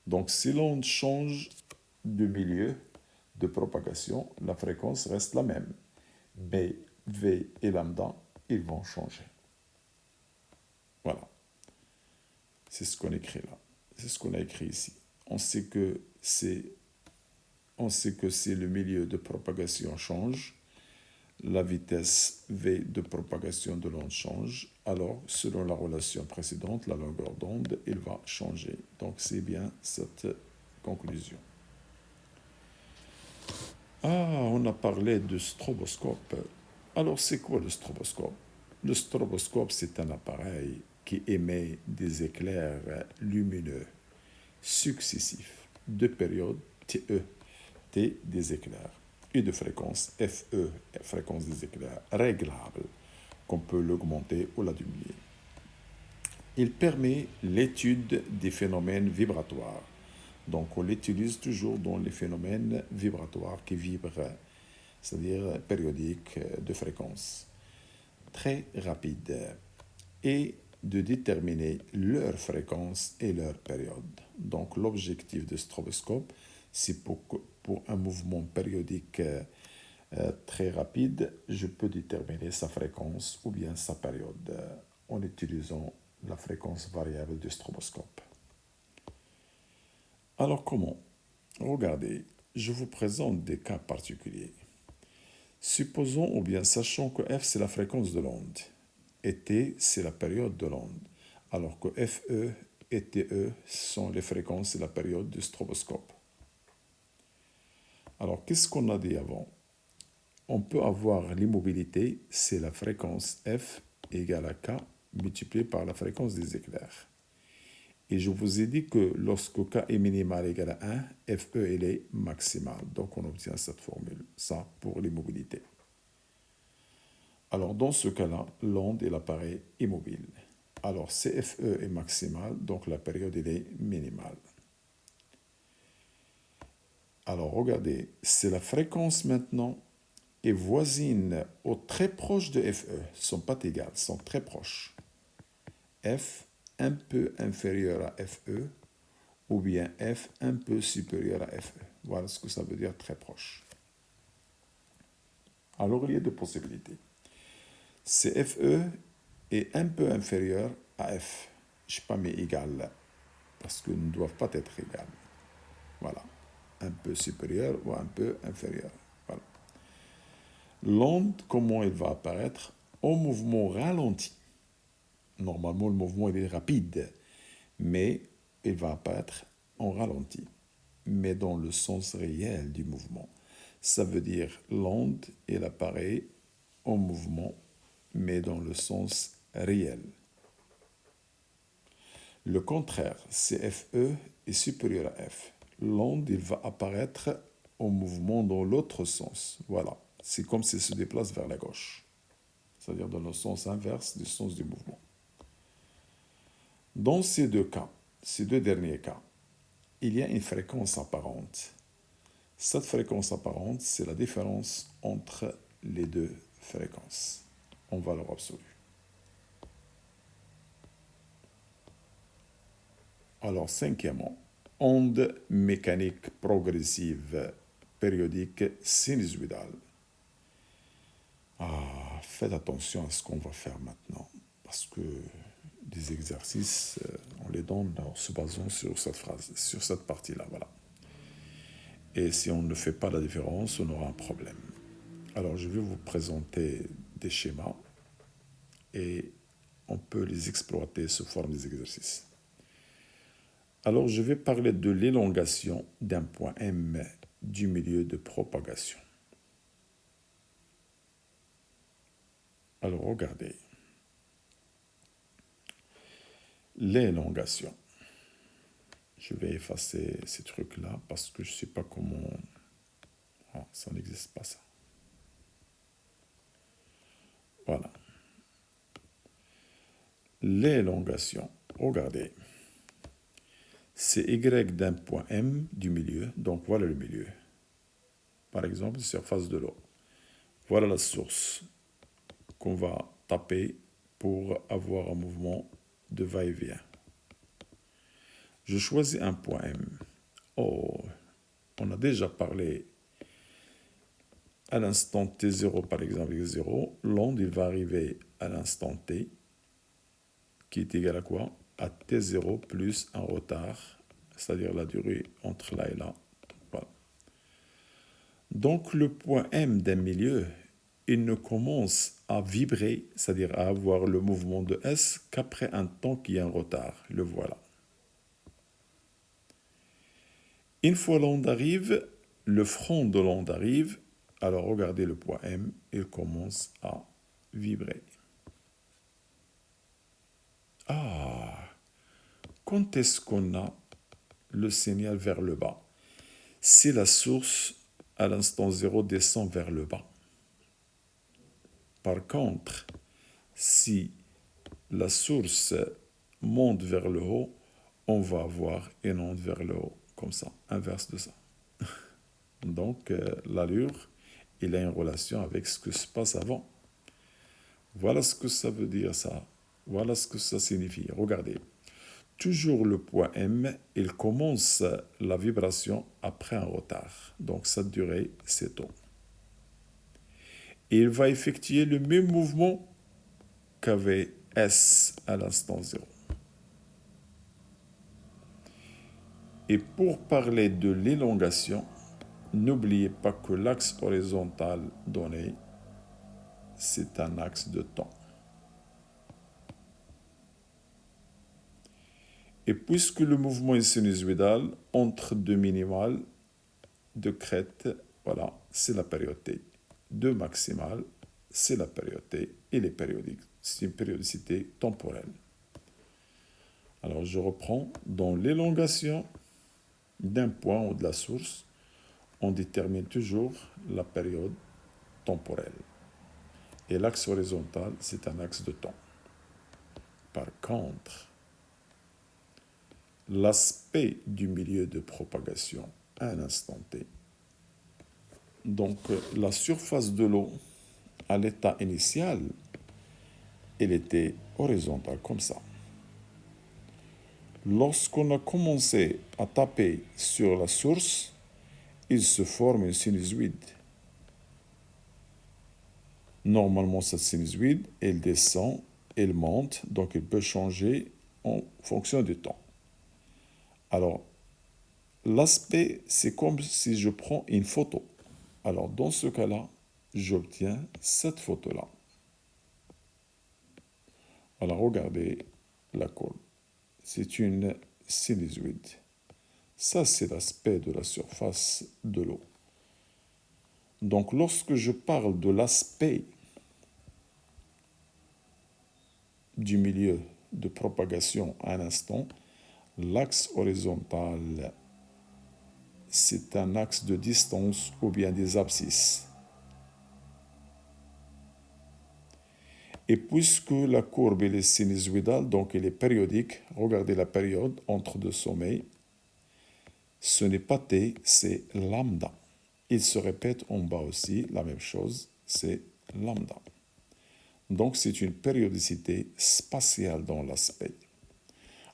Donc si l'onde change de milieu de propagation, la fréquence reste la même. Mais V et lambda, ils vont changer. Voilà. C'est ce qu'on écrit là. C'est ce qu'on a écrit ici. On sait que si le milieu de propagation change, la vitesse V de propagation de l'onde change, alors selon la relation précédente, la longueur d'onde, il va changer. Donc c'est bien cette conclusion. On a parlé de stroboscope. Alors c'est quoi le stroboscope? Le stroboscope, c'est un appareil qui émet des éclairs lumineux successifs de période TE, T des éclairs, et de fréquence FE, fréquence des éclairs, réglable, qu'on peut l'augmenter ou la diminuer. Il permet l'étude des phénomènes vibratoires. Donc on l'utilise toujours dans les phénomènes vibratoires qui vibrent, c'est-à-dire périodiques de fréquence, très rapides, et de déterminer leur fréquence et leur période. Donc l'objectif de stroboscope, c'est pour un mouvement périodique très rapide, je peux déterminer sa fréquence ou bien sa période en utilisant la fréquence variable du stroboscope. Alors comment? Regardez, je vous présente des cas particuliers. Supposons ou bien sachant que F c'est la fréquence de l'onde et T c'est la période de l'onde, alors que FE et TE sont les fréquences et la période du stroboscope. Alors qu'est-ce qu'on a dit avant? On peut avoir l'immobilité, c'est la fréquence F égale à K multiplié par la fréquence des éclairs. Et je vous ai dit que lorsque K est minimal égal à 1, FE elle est maximale. Donc on obtient cette formule, ça pour l'immobilité. Alors dans ce cas-là, l'onde est l'appareil immobile. Alors CFE est maximal, donc la période elle est minimale. Alors regardez, c'est la fréquence maintenant est voisine ou très proche de FE, sont pas égales, sont très proches. F un peu inférieur à FE ou bien F un peu supérieur à FE. Voilà ce que ça veut dire très proche. Alors il y a deux possibilités. CFE est un peu inférieur à F. Je n'ai pas mis égal parce qu'ils ne doivent pas être égales. Voilà. Un peu supérieur ou un peu inférieur. Voilà. L'onde, comment elle va apparaître? Au mouvement ralenti. Normalement, le mouvement il est rapide, mais il va apparaître en ralenti, mais dans le sens réel du mouvement. Ça veut dire l'onde, elle apparaît en mouvement, mais dans le sens réel. Le contraire, CFE est supérieur à F. L'onde, il va apparaître en mouvement dans l'autre sens. Voilà, c'est comme s'il se déplace vers la gauche, c'est-à-dire dans le sens inverse du sens du mouvement. Dans ces deux cas, ces deux derniers cas, il y a une fréquence apparente. Cette fréquence apparente, c'est la différence entre les deux fréquences en valeur absolue. Alors, cinquièmement, onde mécanique progressive périodique sinusoïdale. Faites attention à ce qu'on va faire maintenant, parce que des exercices, on les donne en se basant sur cette phrase, sur cette partie-là, voilà. Et si on ne fait pas la différence, on aura un problème. Alors, je vais vous présenter des schémas et on peut les exploiter sous forme des exercices. Alors, je vais parler de l'élongation d'un point M du milieu de propagation. Alors, regardez. L'élongation. Je vais effacer ces trucs-là parce que je ne sais pas comment... ça n'existe pas, ça. Voilà. L'élongation. Regardez. C'est Y d'un point M du milieu. Donc, voilà le milieu. Par exemple, surface de l'eau. Voilà la source qu'on va taper pour avoir un mouvement de va-et-vient. Je choisis un point M. On a déjà parlé à l'instant T0, par exemple, x0. L'onde, il va arriver à l'instant T, qui est égal à quoi? À T0 plus un retard, c'est-à-dire la durée entre là et là. Voilà. Donc, le point M d'un milieu, il ne commence à vibrer, c'est-à-dire à avoir le mouvement de S, qu'après un temps qui a un retard. Le voilà. Une fois l'onde arrive, le front de l'onde arrive, alors regardez le point M, il commence à vibrer. Quand est-ce qu'on a le signal vers le bas? Si la source, à l'instant 0, descend vers le bas. Par contre, si la source monte vers le haut, on va avoir une onde vers le haut, comme ça, inverse de ça. Donc, l'allure, il a une relation avec ce que se passe avant. Voilà ce que ça veut dire, ça. Voilà ce que ça signifie. Regardez. Toujours le point M, il commence la vibration après un retard. Donc, sa durée, c'est temps. Et il va effectuer le même mouvement qu'avait S à l'instant 0. Et pour parler de l'élongation, n'oubliez pas que l'axe horizontal donné, c'est un axe de temps. Et puisque le mouvement est sinusoïdal, entre deux minimales de crête, voilà, c'est la période T. Deux maximales, c'est la période T et les périodiques c'est une périodicité temporelle. Alors, je reprends. Dans l'élongation d'un point ou de la source, on détermine toujours la période temporelle. Et l'axe horizontal, c'est un axe de temps. Par contre, l'aspect du milieu de propagation à un instant T, donc la surface de l'eau à l'état initial, elle était horizontale comme ça. Lorsqu'on a commencé à taper sur la source, il se forme une sinusoïde. Normalement, cette sinusoïde, elle descend, elle monte, donc elle peut changer en fonction du temps. Alors, l'aspect, c'est comme si je prends une photo. Alors, dans ce cas-là, j'obtiens cette photo-là. Alors, regardez la courbe. C'est une sinusoïde. Ça, c'est l'aspect de la surface de l'eau. Donc, lorsque je parle de l'aspect du milieu de propagation à un instant, l'axe horizontal, c'est un axe de distance ou bien des abscisses. Et puisque la courbe est sinusoïdale, donc elle est périodique, regardez la période entre deux sommets, ce n'est pas T, c'est lambda. Il se répète en bas aussi, la même chose, c'est lambda. Donc c'est une périodicité spatiale dans l'aspect.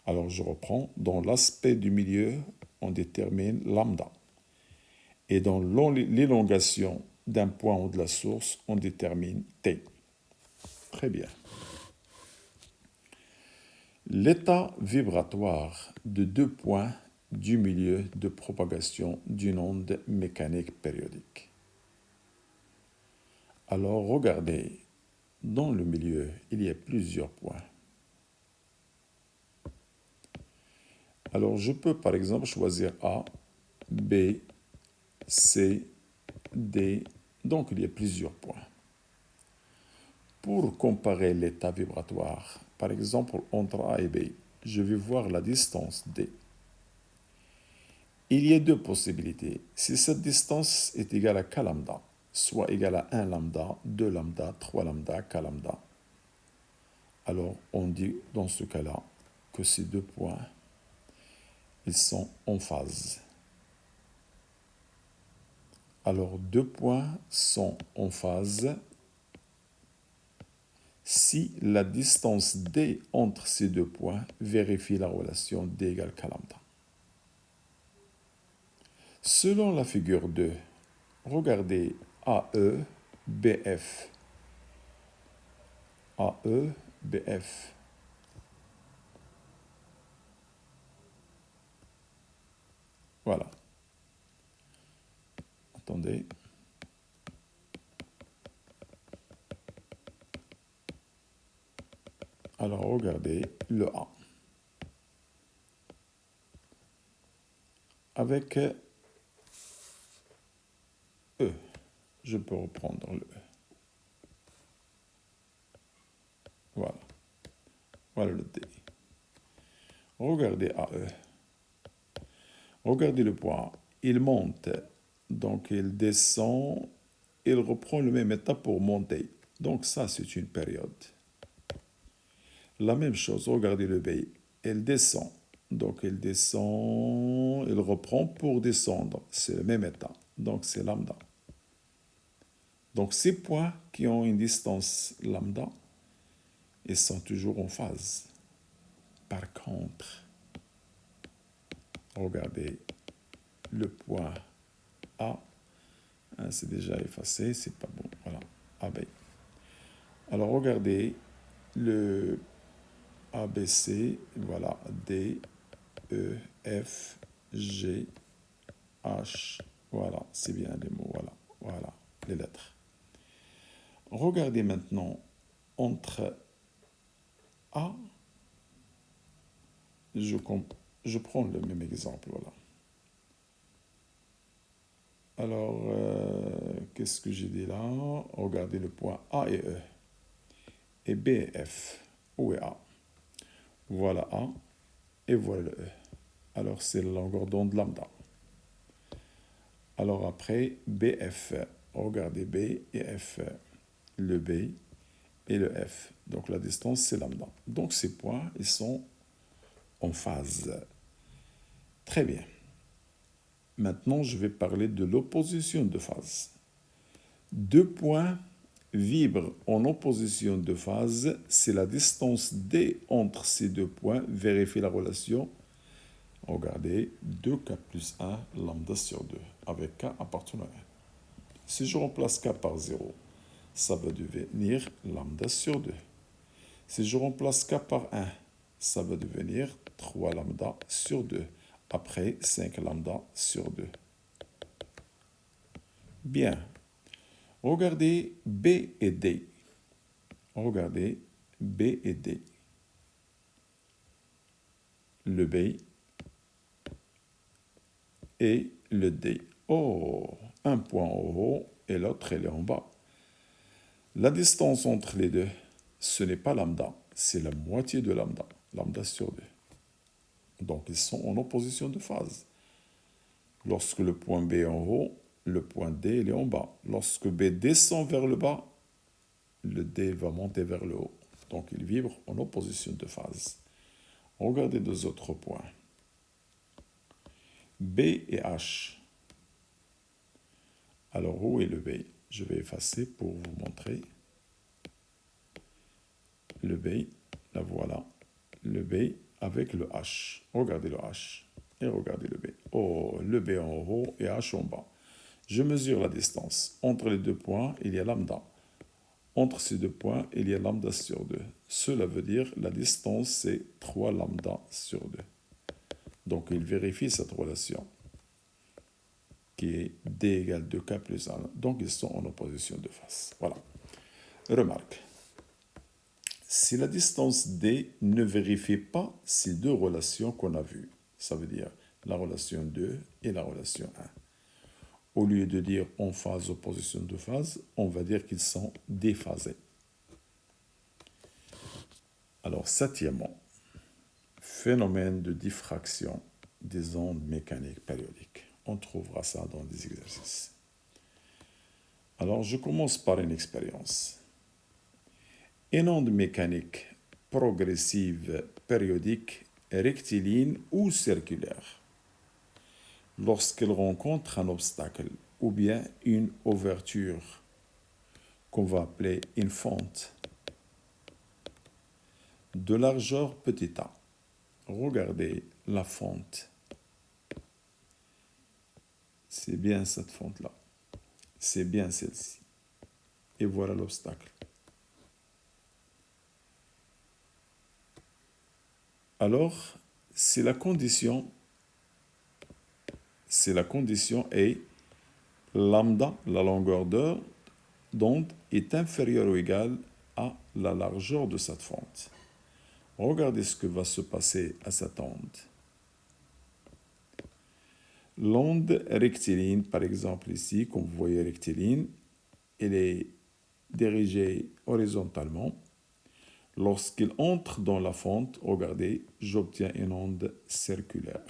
Alors je reprends, dans l'aspect du milieu, on détermine lambda. Et dans l'élongation d'un point ou de la source, on détermine T. Très bien. L'état vibratoire de deux points du milieu de propagation d'une onde mécanique périodique. Alors regardez, dans le milieu, il y a plusieurs points. Alors je peux par exemple choisir A, B, C, D, donc il y a plusieurs points. Pour comparer l'état vibratoire, par exemple entre A et B, je vais voir la distance D. Il y a deux possibilités. Si cette distance est égale à K lambda, soit égale à 1 lambda, 2 lambda, 3 lambda, K lambda, alors on dit dans ce cas-là que ces deux points, ils sont en phase. Alors deux points sont en phase si la distance D entre ces deux points vérifie la relation D égale K lambda. Selon la figure 2, regardez AE, BF. AE, BF. Voilà. Attendez. Alors regardez le A. Avec E, je peux reprendre le E. Voilà. Voilà le D. Regardez AE. Regardez le point. Il monte, donc il descend, il reprend le même état pour monter. Donc ça, c'est une période. La même chose, regardez le B. Il descend. Donc il descend, il reprend pour descendre. C'est le même état. Donc c'est lambda. Donc ces points qui ont une distance lambda, ils sont toujours en phase. Par contre, regardez le point A. C'est déjà effacé, c'est pas bon. Voilà, AB. Alors regardez le ABC, voilà, D, E, F, G, H, voilà, c'est bien les mots, voilà, les lettres. Regardez maintenant entre A, je prends le même exemple, voilà. Alors, qu'est-ce que j'ai dit là? Regardez le point A et E. et B et F. Où est A? Voilà A et voilà le E. Alors, c'est la longueur d'onde lambda. Alors après, BF, regardez B et F, le B et le F. Donc la distance, c'est lambda. Donc ces points, ils sont en phase. Très bien. Maintenant, je vais parler de l'opposition de phase. Deux points vibrent en opposition de phase. C'est la distance D entre ces deux points. Vérifiez la relation. Regardez, 2K plus 1 lambda sur 2, avec K appartenant à 1. Si je remplace K par 0, ça va devenir lambda sur 2. Si je remplace K par 1, ça va devenir 3 lambda sur 2. Après, 5 lambda sur 2. Bien. Regardez B et D. Regardez B et D. Le B et le D. Oh, un point en haut et l'autre elle est en bas. La distance entre les deux, ce n'est pas lambda, c'est la moitié de lambda, lambda sur 2. Donc ils sont en opposition de phase. Lorsque le point B est en haut, le point D il est en bas. Lorsque B descend vers le bas, le D va monter vers le haut. Donc ils vibrent en opposition de phase. Regardez deux autres points. B et H. Alors, où est le B? Je vais effacer pour vous montrer. Le B, la voilà. Le B avec le H. Regardez le H et regardez le B. Oh, le B en haut et H en bas. Je mesure la distance. Entre les deux points, il y a lambda. Entre ces deux points, il y a lambda sur 2. Cela veut dire la distance, c'est 3 lambda sur 2. Donc, il vérifie cette relation qui est D égale 2K plus 1. Donc, ils sont en opposition de phase. Voilà. Remarque. Si la distance D ne vérifie pas ces deux relations qu'on a vues, ça veut dire la relation 2 et la relation 1. Au lieu de dire en phase, opposition de phase, on va dire qu'ils sont déphasés. Alors, septièmement, phénomène de diffraction des ondes mécaniques périodiques. On trouvera ça dans des exercices. Alors, je commence par une expérience. Une onde mécanique progressive périodique rectiligne ou circulaire, lorsqu'elle rencontre un obstacle ou bien une ouverture qu'on va appeler une fente de largeur petit a. Regardez la fente. C'est bien cette fente-là. C'est bien celle-ci. Et voilà l'obstacle. Alors, si la condition est lambda, la longueur d'onde, est inférieure ou égale à la largeur de cette fente. Regardez ce que va se passer à cette onde. L'onde rectiligne, par exemple ici, comme vous voyez rectiligne, elle est dirigée horizontalement. Lorsqu'il entre dans la fente, regardez, j'obtiens une onde circulaire.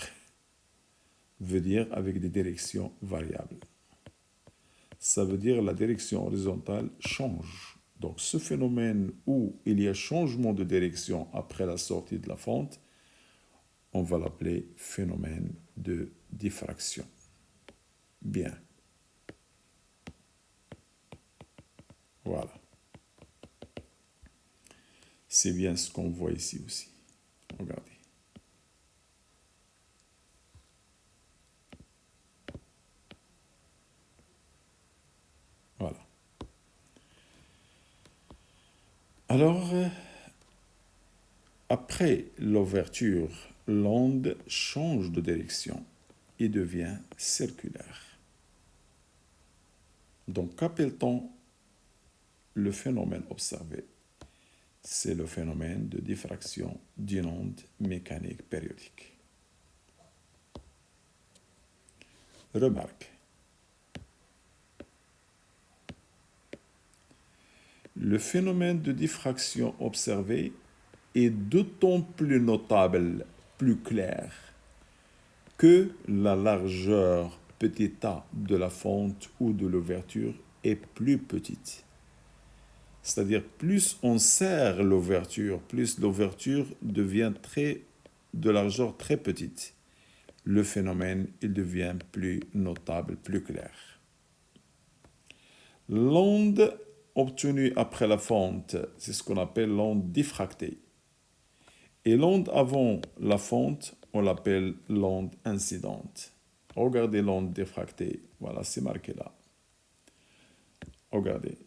Veut dire avec des directions variables. Ça veut dire la direction horizontale change. Donc ce phénomène où il y a changement de direction après la sortie de la fente, on va l'appeler phénomène de diffraction. Bien. Voilà. C'est bien ce qu'on voit ici aussi. Regardez. Voilà. Alors, après l'ouverture, l'onde change de direction et devient circulaire. Donc, qu'appelle-t-on le phénomène observé? C'est le phénomène de diffraction d'une onde mécanique périodique. Remarque. Le phénomène de diffraction observé est d'autant plus notable, plus clair, que la largeur petit a de la fente ou de l'ouverture est plus petite. C'est-à-dire, plus on serre l'ouverture, plus l'ouverture devient de largeur très petite. Le phénomène, il devient plus notable, plus clair. L'onde obtenue après la fente, c'est ce qu'on appelle l'onde diffractée. Et l'onde avant la fente, on l'appelle l'onde incidente. Regardez l'onde diffractée. Voilà, c'est marqué là. Regardez.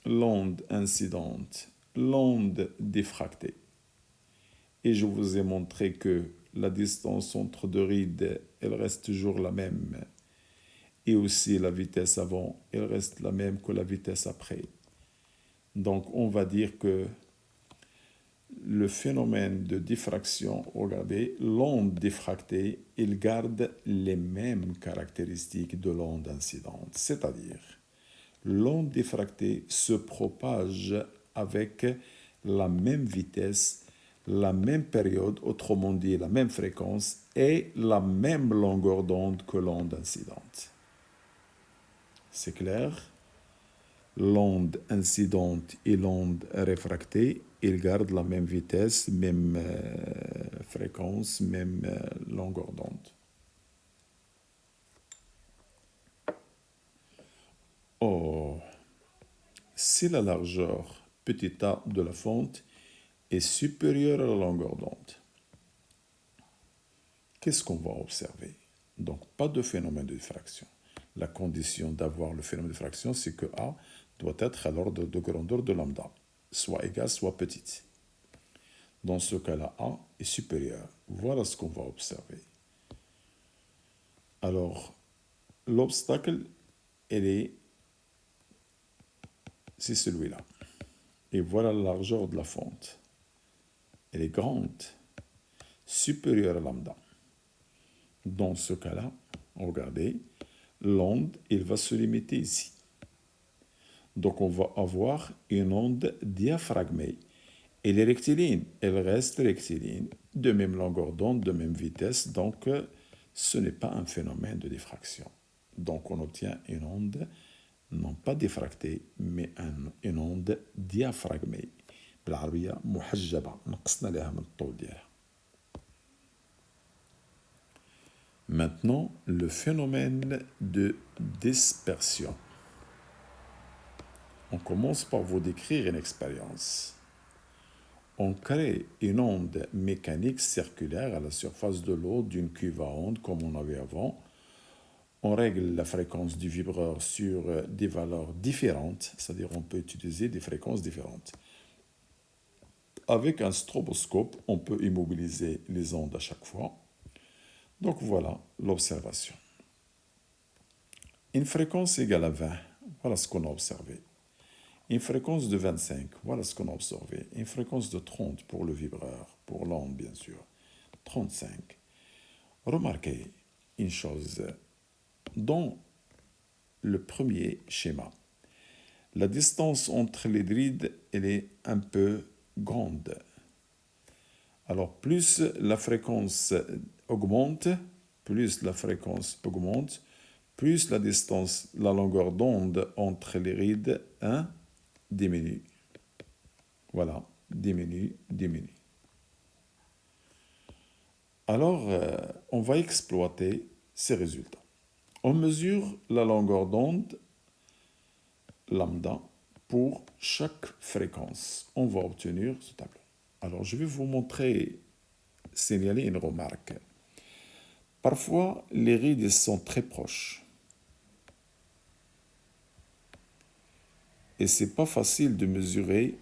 L'onde incidente, l'onde diffractée. Et je vous ai montré que la distance entre deux rides, elle reste toujours la même. Et aussi la vitesse avant, elle reste la même que la vitesse après. Donc on va dire que le phénomène de diffraction, regardez, l'onde diffractée, il garde les mêmes caractéristiques de l'onde incidente. C'est-à-dire, l'onde diffractée se propage avec la même vitesse, la même période, autrement dit la même fréquence et la même longueur d'onde que l'onde incidente. C'est clair? L'onde incidente et l'onde réfractée, ils gardent la même vitesse, même fréquence, même longueur d'onde. Or, si la largeur petit a de la fente est supérieure à la longueur d'onde, qu'est-ce qu'on va observer? Donc, pas de phénomène de diffraction. La condition d'avoir le phénomène de diffraction, c'est que A doit être à l'ordre de grandeur de lambda, soit égale, soit petite. Dans ce cas-là, A est supérieur. Voilà ce qu'on va observer. Alors, l'obstacle, c'est celui-là. Et voilà la largeur de la fente. Elle est grande, supérieure à lambda. Dans ce cas-là, regardez, l'onde, elle va se limiter ici. Donc, on va avoir une onde diaphragmée. Elle est rectiligne, elle reste rectiligne, de même longueur d'onde, de même vitesse, donc ce n'est pas un phénomène de diffraction. Donc, on obtient une onde, non pas diffractée, mais une onde diaphragmée. بالعربية محجبة نقصنا لها من الطول ديالها. Maintenant, le phénomène de dispersion. On commence par vous décrire une expérience. On crée une onde mécanique circulaire à la surface de l'eau d'une cuve à ondes comme on avait avant. On règle la fréquence du vibreur sur des valeurs différentes, c'est-à-dire on peut utiliser des fréquences différentes. Avec un stroboscope, on peut immobiliser les ondes à chaque fois. Donc voilà l'observation. Une fréquence égale à 20, voilà ce qu'on a observé. Une fréquence de 25, voilà ce qu'on a observé. Une fréquence de 30 pour le vibreur, pour l'onde bien sûr. 35. Remarquez une chose. Dans le premier schéma, la distance entre les rides, elle est un peu grande. Alors, plus la fréquence augmente, plus la distance, la longueur d'onde entre les rides diminue. Voilà, diminue. Alors, on va exploiter ces résultats. On mesure la longueur d'onde lambda pour chaque fréquence. On va obtenir ce tableau. Alors, je vais vous signaler une remarque. Parfois, les rides sont très proches. Et ce n'est pas facile de mesurer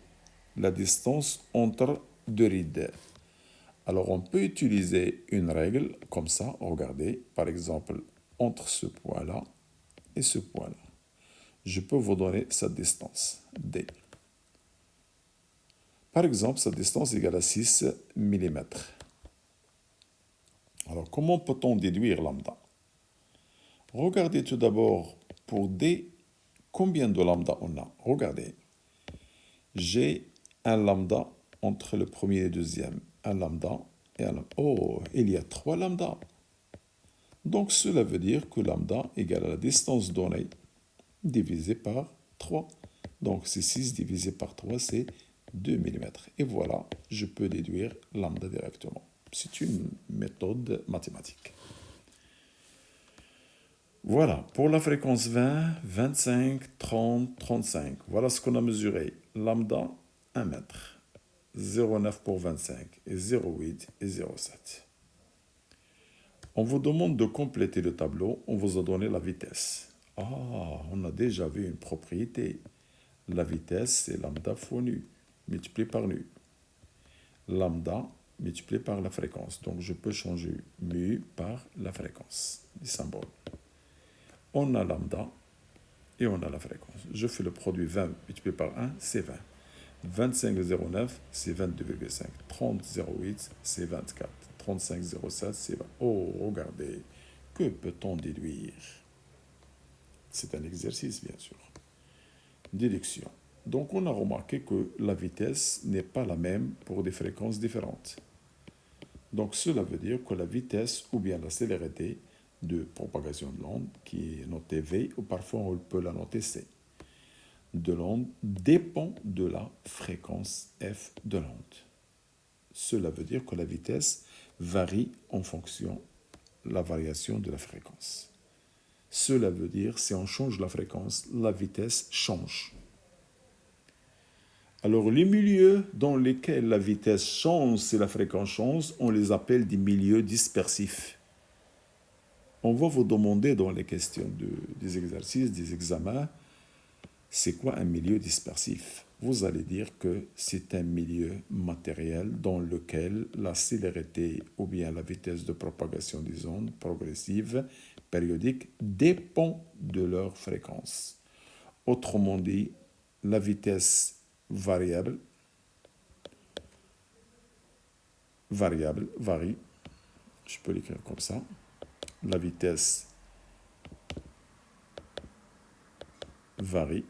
la distance entre deux rides. Alors, on peut utiliser une règle comme ça. Regardez, par exemple, entre ce point-là et ce point-là. Je peux vous donner sa distance, D. Par exemple, sa distance égale à 6 mm. Alors, comment peut-on déduire lambda? Regardez tout d'abord pour D Combien de lambda on a? Regardez, j'ai un lambda entre le premier et le deuxième. Un lambda et un lambda. Oh, il y a 3 lambda. Donc cela veut dire que lambda égale à la distance donnée divisé par 3. Donc c'est 6 divisé par 3, c'est 2 mm. Et voilà, je peux déduire lambda directement. C'est une méthode mathématique. Voilà, pour la fréquence 20, 25, 30, 35. Voilà ce qu'on a mesuré. Lambda, 1 mètre. 0,9 pour 25 et 0,8 et 0,7. On vous demande de compléter le tableau. On vous a donné la vitesse. Ah, on a déjà vu une propriété. La vitesse, c'est lambda fois nu, multiplié par nu. Lambda multiplié par la fréquence. Donc, je peux changer mu par la fréquence, les symboles. On a lambda et on a la fréquence. Je fais le produit 20 multiplié par 1, c'est 20. 25,09, c'est 22,5. 30,08, c'est 24. 35,07, c'est 20. Oh, regardez, que peut-on déduire? C'est un exercice, bien sûr. Déduction. Donc, on a remarqué que la vitesse n'est pas la même pour des fréquences différentes. Donc, cela veut dire que la vitesse ou bien la célérité de propagation de l'onde, qui est notée V, ou parfois on peut la noter C, de l'onde dépend de la fréquence F de l'onde. Cela veut dire que la vitesse varie en fonction de la variation de la fréquence. Cela veut dire si on change la fréquence, la vitesse change. Alors, les milieux dans lesquels la vitesse change si la fréquence change, on les appelle des milieux dispersifs. On va vous demander dans les questions des exercices, des examens, c'est quoi un milieu dispersif? Vous allez dire que c'est un milieu matériel dans lequel la célérité ou bien la vitesse de propagation des ondes progressives périodiques dépend de leur fréquence. Autrement dit, la vitesse varie, je peux l'écrire comme ça, la vitesse varie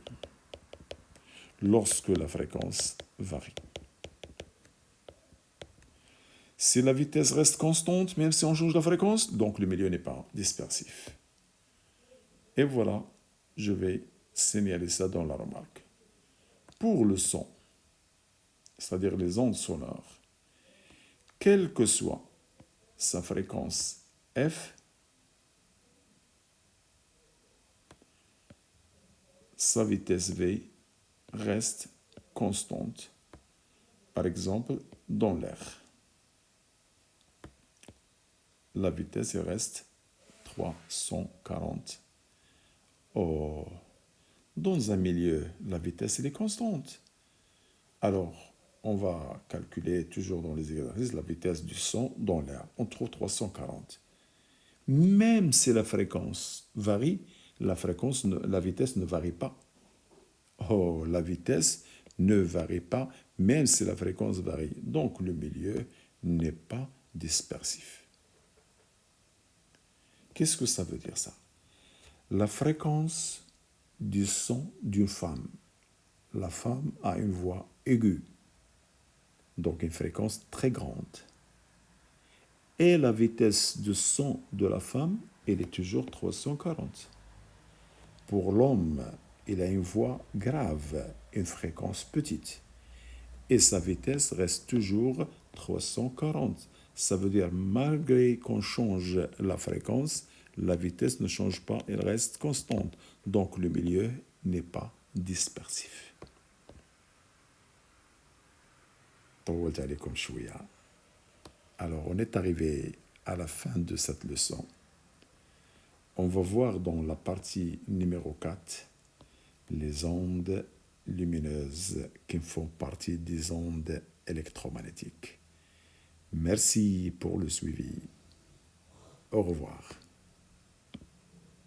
lorsque la fréquence varie. Si la vitesse reste constante, même si on change la fréquence, donc le milieu n'est pas dispersif. Et voilà, je vais signaler ça dans la remarque. Pour le son, c'est-à-dire les ondes sonores, quelle que soit sa fréquence F, sa vitesse V reste constante, par exemple dans l'air. La vitesse reste 340. Oh, dans un milieu, la vitesse elle est constante. Alors, on va calculer toujours dans les exercices la vitesse du son dans l'air. On trouve 340. Même si la fréquence varie, la vitesse ne varie pas. Oh, la vitesse ne varie pas, même si la fréquence varie. Donc, le milieu n'est pas dispersif. Qu'est-ce que ça veut dire ça? La fréquence du son d'une femme. La femme a une voix aiguë, donc une fréquence très grande. Et la vitesse de son de la femme, elle est toujours 340. Pour l'homme, il a une voix grave, une fréquence petite. Et sa vitesse reste toujours 340. Ça veut dire, malgré qu'on change la fréquence, la vitesse ne change pas, elle reste constante. Donc le milieu n'est pas dispersif. Alors on est arrivé à la fin de cette leçon. On va voir dans la partie numéro 4 les ondes lumineuses qui font partie des ondes électromagnétiques. Merci pour le suivi. Au revoir.